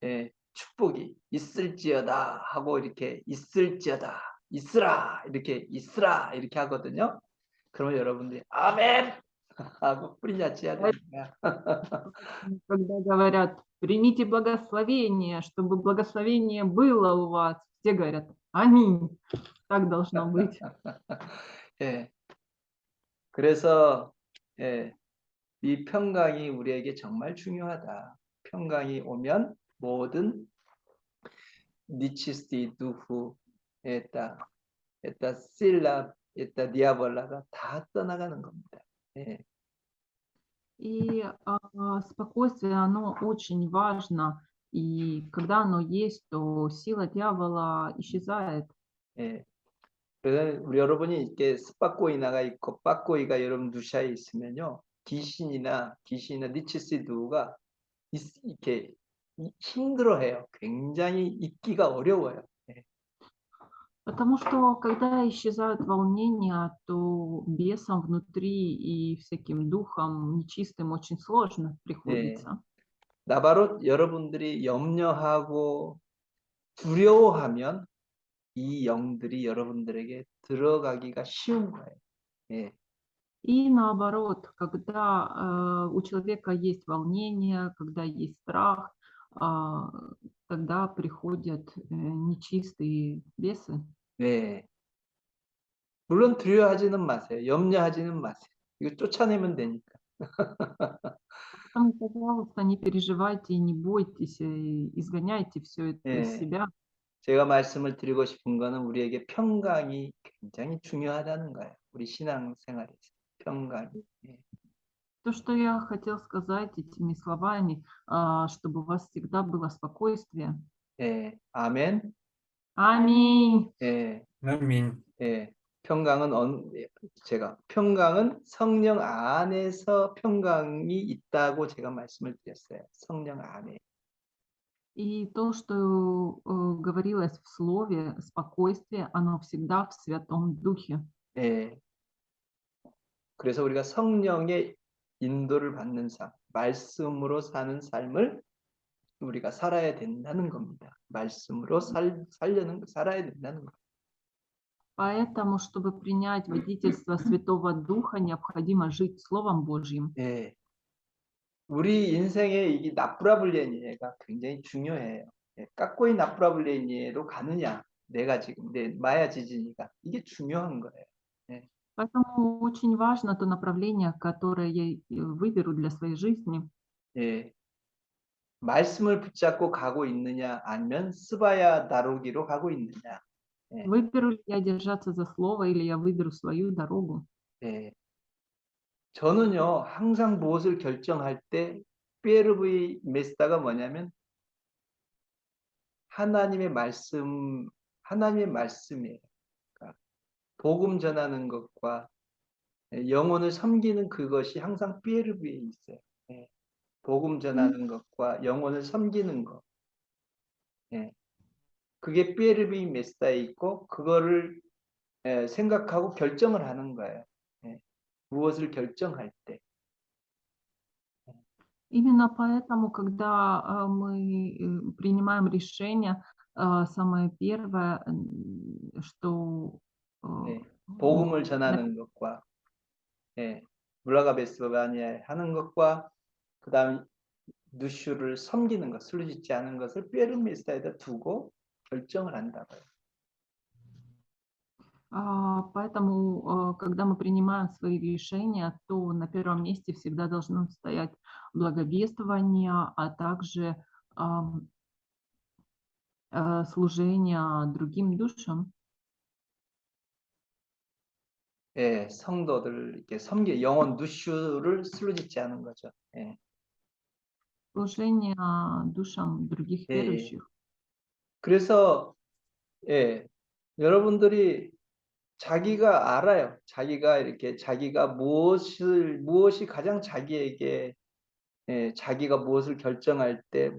예, 축복이 있을지어다 하고 이렇게 있을지어다 있으라 이렇게 하거든요. 그러면 여러분들이 아멘 하고 뿌리냐지 해야 되는 거야. Когда говорят, примите благословение, чтобы благословение было у вас, все говорят, аминь. Так должно быть. 예. 그래서 예, 이 평강이 우리에게 정말 중요하다. 평강이 오면 모든 니치스티 두후 에따 실라 에따 디아볼라가 다 떠나가는 겁니다. 예. И спокойствие, оно очень важно. И когда оно есть, то сила дьявола исчезает. 예. 그래서 우리 여러분이 이렇게 스파코이나가 있고 빠코이가 여러분 두샤에 있으면요. 귀신이나 니치스두가 이렇게 힘들어해요. 굉장히 있기가 어려워요. 예. Потому что когда исчезают волнения, то бесам внутри и всяким духам нечистым очень сложно приходится. 나바로 여러분들이 염려하고 두려워하면 이 영들이 여러분들에게 들어가기가 쉬운 거예요. 예. И наоборот, когда у человека есть волнение, когда есть страх, тогда приходят нечистые бесы. 네. 물론 두려워하지는 마세요. 염려하지는 마세요. 이거 쫓아내면 되니까. Поэтому, пожалуйста, не переживайте и не бойтесь, изгоняйте все это из 예. себя. 제가 말씀을 드리고 싶은 거는 우리에게 평강이 굉장히 중요하다는 거예요. 우리 신앙생활에서 평강이. 예. То, что я хотел сказать этими словами, чтобы у вас всегда было спокойствие. 예. 아멘. Аминь. 예. Аминь. 예. 평강은 성령 안에서 평강이 있다고 제가 말씀을 드렸어요. 성령 안에. И то, что говорилось в слове, спокойствие, оно всегда в Святом Духе. 예. 그래서 우리가 성령의 인도를 받는 삶, 말씀으로 사는 삶을 우리가 살아야 된다는 겁니다. 말씀으로 살아야 된다는 겁니다. Поэтому, чтобы принять водительство Святого Духа, необходимо жить Словом Божьим. 예. 우리 인생에 이 나프라불레니에가 굉장히 중요해요. 예, 까꼬이 나프라불레니에로 가느냐, 내가 지금 내 마야 지진이가 이게 중요한 거예요. 예. Поэтому очень важно то направление, которое я выберу для своей жизни. 예. 말씀을 붙잡고 가고 있느냐, 아니면 스바야 나로기로 가고 있느냐. 예. Выберу ли я держаться за слово или я выберу свою дорогу. 예. 저는요, 항상 무엇을 결정할 때 페르브이 메스다가 뭐냐면 하나님의 말씀이에요. 그러니까 복음 전하는 것과 영혼을 섬기는 그것이 항상 페르브에 있어요. 예. 복음 전하는 것과 영혼을 섬기는 것. 예. 그게 페르브이 메스다에 있고 그거를 생각하고 결정을 하는 거예요. 예. 무엇을 결정할 때. Именно поэтому, когда мы принимаем решение, самое первое, что 예. 복음을 전하는 на- 것과 예. 물라가베스바니에 하는 것과 그다음 누슈를 섬기는 것, 술짓지 않은 것을 페르미스다에다 두고 결정을 한다고요. Поэтому, когда мы принимаем свои решения, то на первом месте всегда должно стоять благовествование, а также ам, служение другим душам, 예, 성도들 이렇게 영혼 누슈를 술짓지 않은 거죠. 예. служение душам других 예, 예. верующих. 그래서 예, 여러분들이 자기가 알아요. 자기가 무엇이 가장 자기에게 자기가 무엇을 결정할 때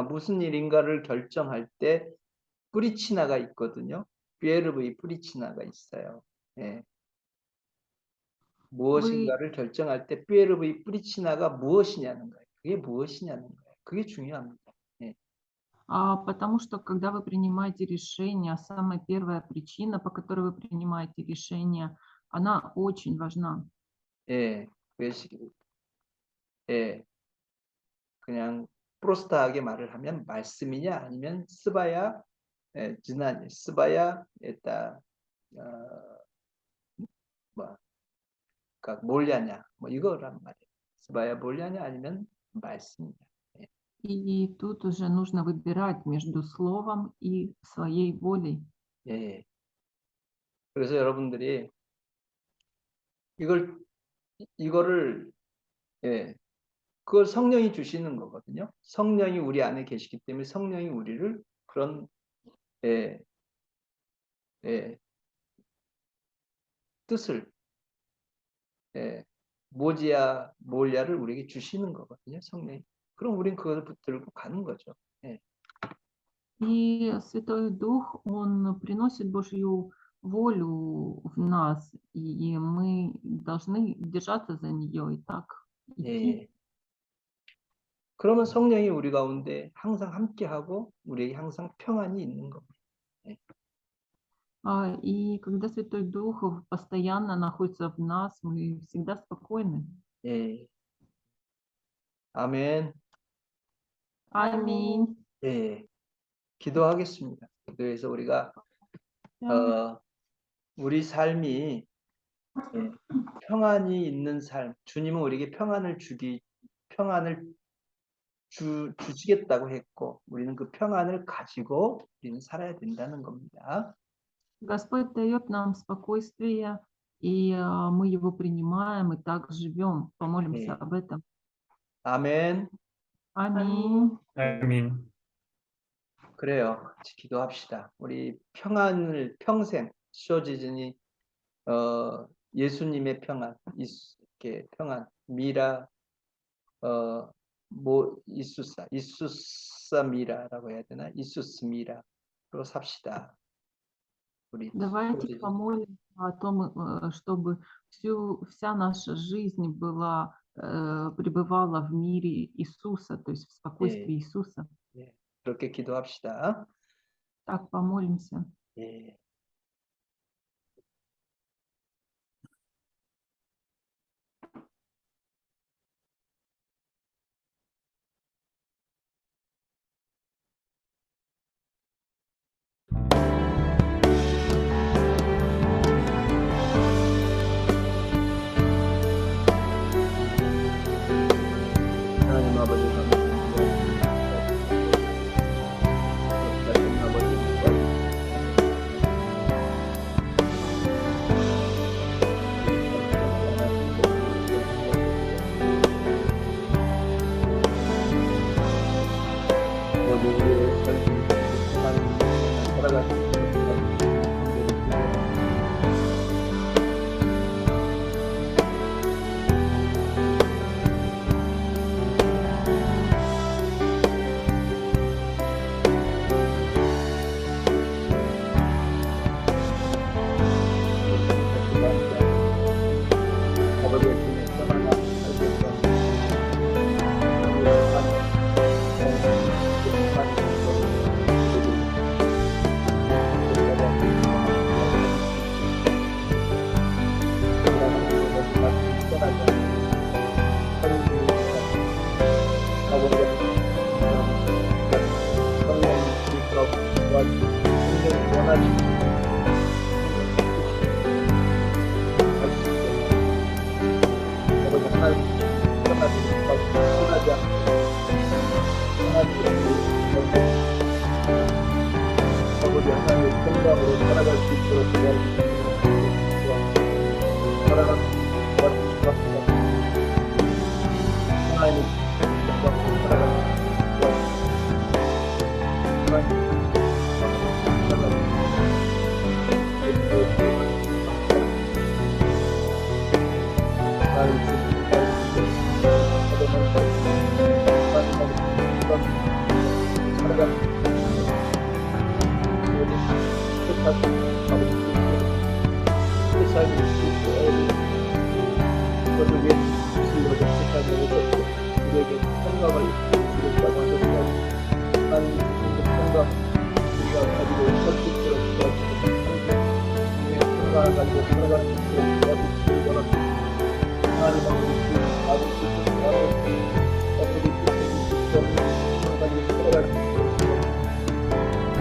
무슨 일인가를 결정할 때 뿌리치나가 있거든요. 비에르브의 뿌리치나가 있어요. 예. Вы 무엇인가를 결정할 때 비에르브의 뿌리치나가 무엇이냐는 거예요. 그게 무엇이냐는 거예요. 그게 중요합니다. 예. Потому что, когда вы принимаете решение, самая первая причина, по которой вы принимаете решение, она очень важна. 예. 예. 그냥 프로스타하게 말을 하면 말씀이냐 아니면 스바야 지난 스바야 에따 뭐 그러니까 몰냐냐 뭐 이거란 말이에요. 스바야 몰냐냐 아니면 말씀이냐. 예. И тут уже нужно выбирать между словом и своей волей. 예. 그래서 여러분들이 이거를 예. 그걸 성령이 주시는 거거든요. 성령이 우리 안에 계시기 때문에 성령이 우리를 그런 예, 뜻을 몰야를 우리에게 주시는 거거든요. 성령이. 그럼 우린 그걸 붙들고 가는 거죠. 예. И Святой Дух, Он приносит Божью волю в нас, и мы должны держаться за нее и так идти. 예. 그러면 성령이 우리 가운데 항상 함께하고 우리에게 항상 평안이 있는 겁니다. 예. И когда Святой Дух постоянно находится в нас, мы всегда спокойны. 예. 아멘. Аминь. 예. 기도하겠습니다. 그래서 우리가 우리 삶이 평안이 있는 삶, 주님은 우리에게 평안을 주시겠다고 했고, 우리는 그 평안을 가지고 우리는 살아야 된다는 겁니다. Господь дает нам спокойствие, и мы его принимаем и так живем. Помолимся 네. об этом. 아멘. Аминь. Аминь. 그래요. 같이 기도합시다. 우리 평안을 평생 쇼지즌이 예수님의 평안, 이렇게 평안, 미라 이수사 미라라고 해야 되나? 이수스 미라로 삽시다. 우리 Давайте 쇼지즌. помолимся о том, чтобы вся наша жизнь была, пребывала в мире Иисуса, то есть в спокойствии Иисуса. 예, 그렇게 기도합시다. Так, помолимся. 예. 하나님 아버지 감사합니다. 역사하신 아버지 모두 우리의 삶을 하나님 살아가는 아버지의 품에 떠나가 살겠다. 아버지 하나님의 평강으로 살아갈 수 있도록 살아가는 것 같습니다. 하나님의 평강으로 살아가는 것 하나님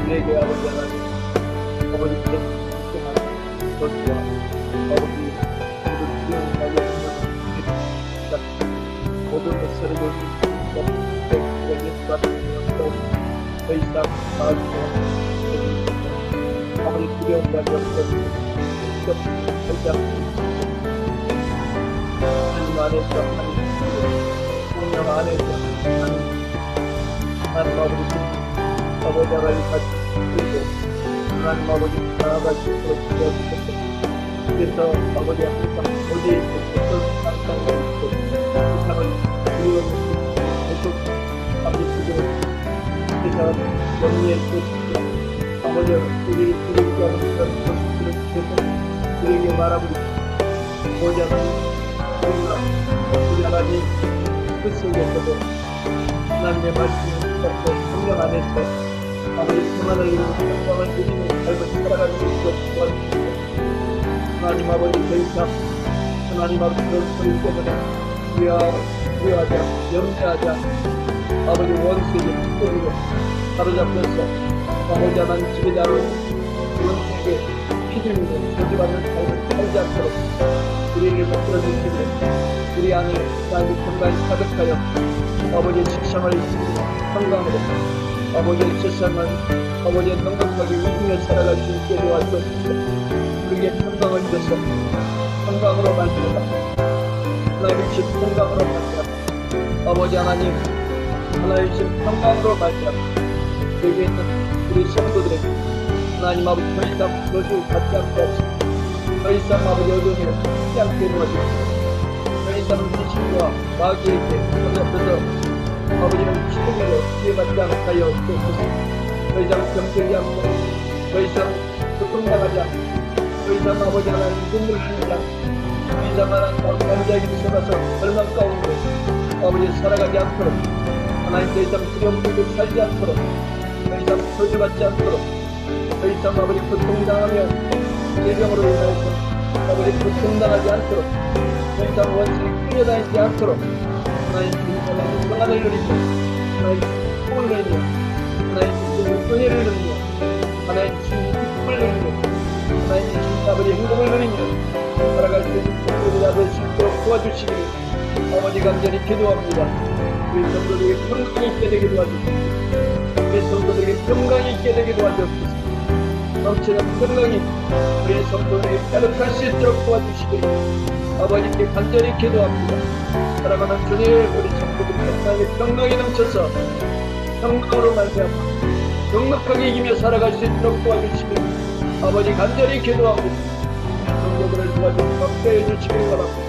우리에게 아버지 하나님 아버지께 것과 아버지 모든 주의 모든 것을 더 이상 나아지고 아버지 두려운 자리 없어 하지 않고 하나님 안에서 성령 안에서 하나님 아버지 같이 그리고 하나님 아버지 나아갈 수 있도록 도와주셨습니다. 그래서 아버지 항상 어디에 있고 어떤 상황에 있고 세상을 두려워하고 계속 아버지 그대로 세상을 영리에 쏟습니다. 아버지가 우리를 두렵게 하는 그런 것들을 계속 우리에게 말하고 아버지 하나님 우리 하나님 그 속에서도 하나님의 말씀을 붙잡고 성령 안에서 아버지 평안을 이루고 평강을 누리는 삶을 살아가는 수 있도록 도와주시고 하나님 아버지 더 이상 하나님 아버지 그런 소리 때문에 두려워하자 염려하자 아버지 원수에게 핏대기로 사로잡혀서 아버지 하나님 지배자로 원수에게 피들리는 저주받는 삶을 살지 않도록 우리에게 만들어 주시고 우리 안에 하나님 건강이 가득하여 아버지의 식상을 건강으로 아버지의 세상을 아버지의 넉넉하게 이기며 살아갈 수 있게 도와주옵소서. 우리에게 건강을 주셔서 건강으로 만들어라. 하나님의 집 건강으로 만들어라. 아버지 하나님 하나님의 집 건강으로 만들어라. 여기 있는 우리 성도들에게 하나님 아버지 더 이상 저주 받지 않게 하시고 더 이상 아버지 어둠에 죽지 않게 도와주옵소서. 더 이상 귀신과 마귀에게 잡혀서 아버지는 기쁨으로 피해받지 않게 하여 주옵소서. 더 이상 병들지 않고 더 이상 고통당하지 않고 더 이상 아버지 하나님 눈물 흘리지 않고 더 이상 하나님 남자에게 속아서 절망 가운데 아버지 살아가지 않도록 하나님 더 이상 두려움 들고 살지 않도록 더 이상 저주받지 않도록 더 이상 아버지 고통당하며 질병으로 인하여서 아버지 고통당하지 않도록 더 이상 원수에 끌려다니지 않도록 하나님 주님 평안을 누리며 하나님 축복을 누리며 하나님 주님 은혜를 누리며 하나님 주님 기쁨을 누리며 하나님 주님 아버지 행복을 누리며 살아갈 수 있는 복들이 아버지 수 있도록 도와주시기를 아버지 간절히 기도합니다. 우리 성도들에게 건강이 있게 되게 도와주시고 우리 성도들에게 건강이 있게 되게 도와주옵소서. 넘치는 건강이 우리 성도들에게 가득할 수 있도록 도와주시기를 아버지께 간절히 기도합니다. 사랑하는 주님, 우리 성도들에게 건강이 넘쳐서 건강으로 말미암아 넉넉하게 이기며 살아갈 수 있도록 도와주시기를 아버지 간절히 기도합니다. 성도들을 도와주시고 함께해 주시길 바랍니다.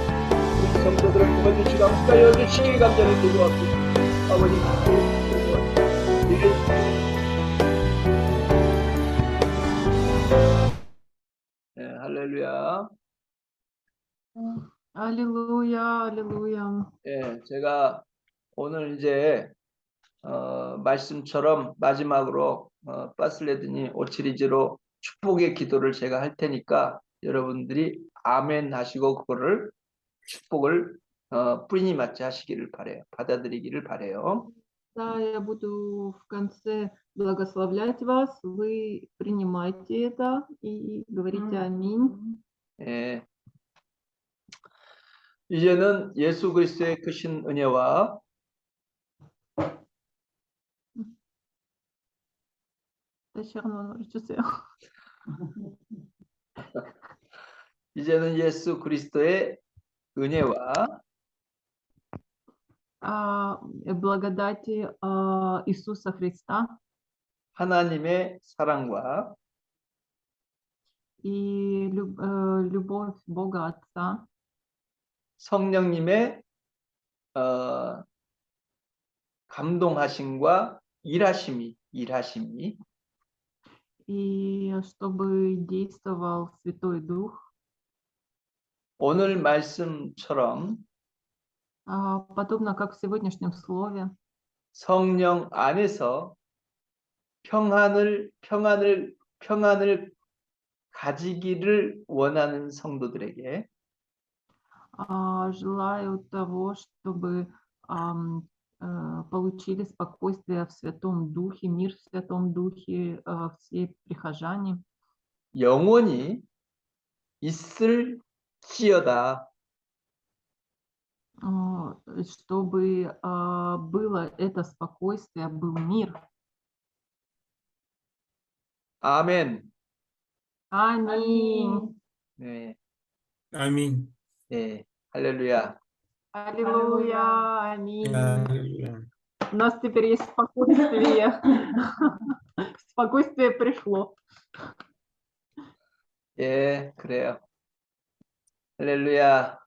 우리 성도들을 도와주시고 함께해 주시길 간절히 기도합니다. 아버지 간절히 기도합니다. 네, 할렐루야. Аллилуйя, аллилуйя. 예, 제가 오늘 이제 말씀처럼 마지막으로 바슬레드니 오치리즈로 축복의 기도를 제가 할 테니까 여러분들이 아멘 하시고 그거를 축복을 뿌리니 맞게 하시기를 바래요. 받아들이기를 바래요. Да, я буду в конце благословлять вас. Вы принимайте это и говорите аминь. 예. 이제는 예수 그리스도의 크신 은혜와 다시 한번 말해주세요. 이제는 예수 그리스도의 은혜와 Благодати Иисуса Христа 하나님의 사랑과 и любовь Бога Отца 성령님의 감동하심과 일하심이 и чтобы действовал Святой Дух, 오늘 말씀처럼 подобно как в сегодняшнем слове, 성령 안에서 평안을 가지기를 원하는 성도들에게 желаю того, чтобы получили спокойствие в Святом Духе, мир в Святом Духе, все прихожане, 영원히 있을지어다. чтобы было это спокойствие, был мир. 아멘. Аминь. 네, Аминь. 네, 할렐루야. Аллилуйя. Аминь. Аллилуйя. У нас теперь есть спокойствие. Спокойствие пришло. 예, 그래요. 할렐루야.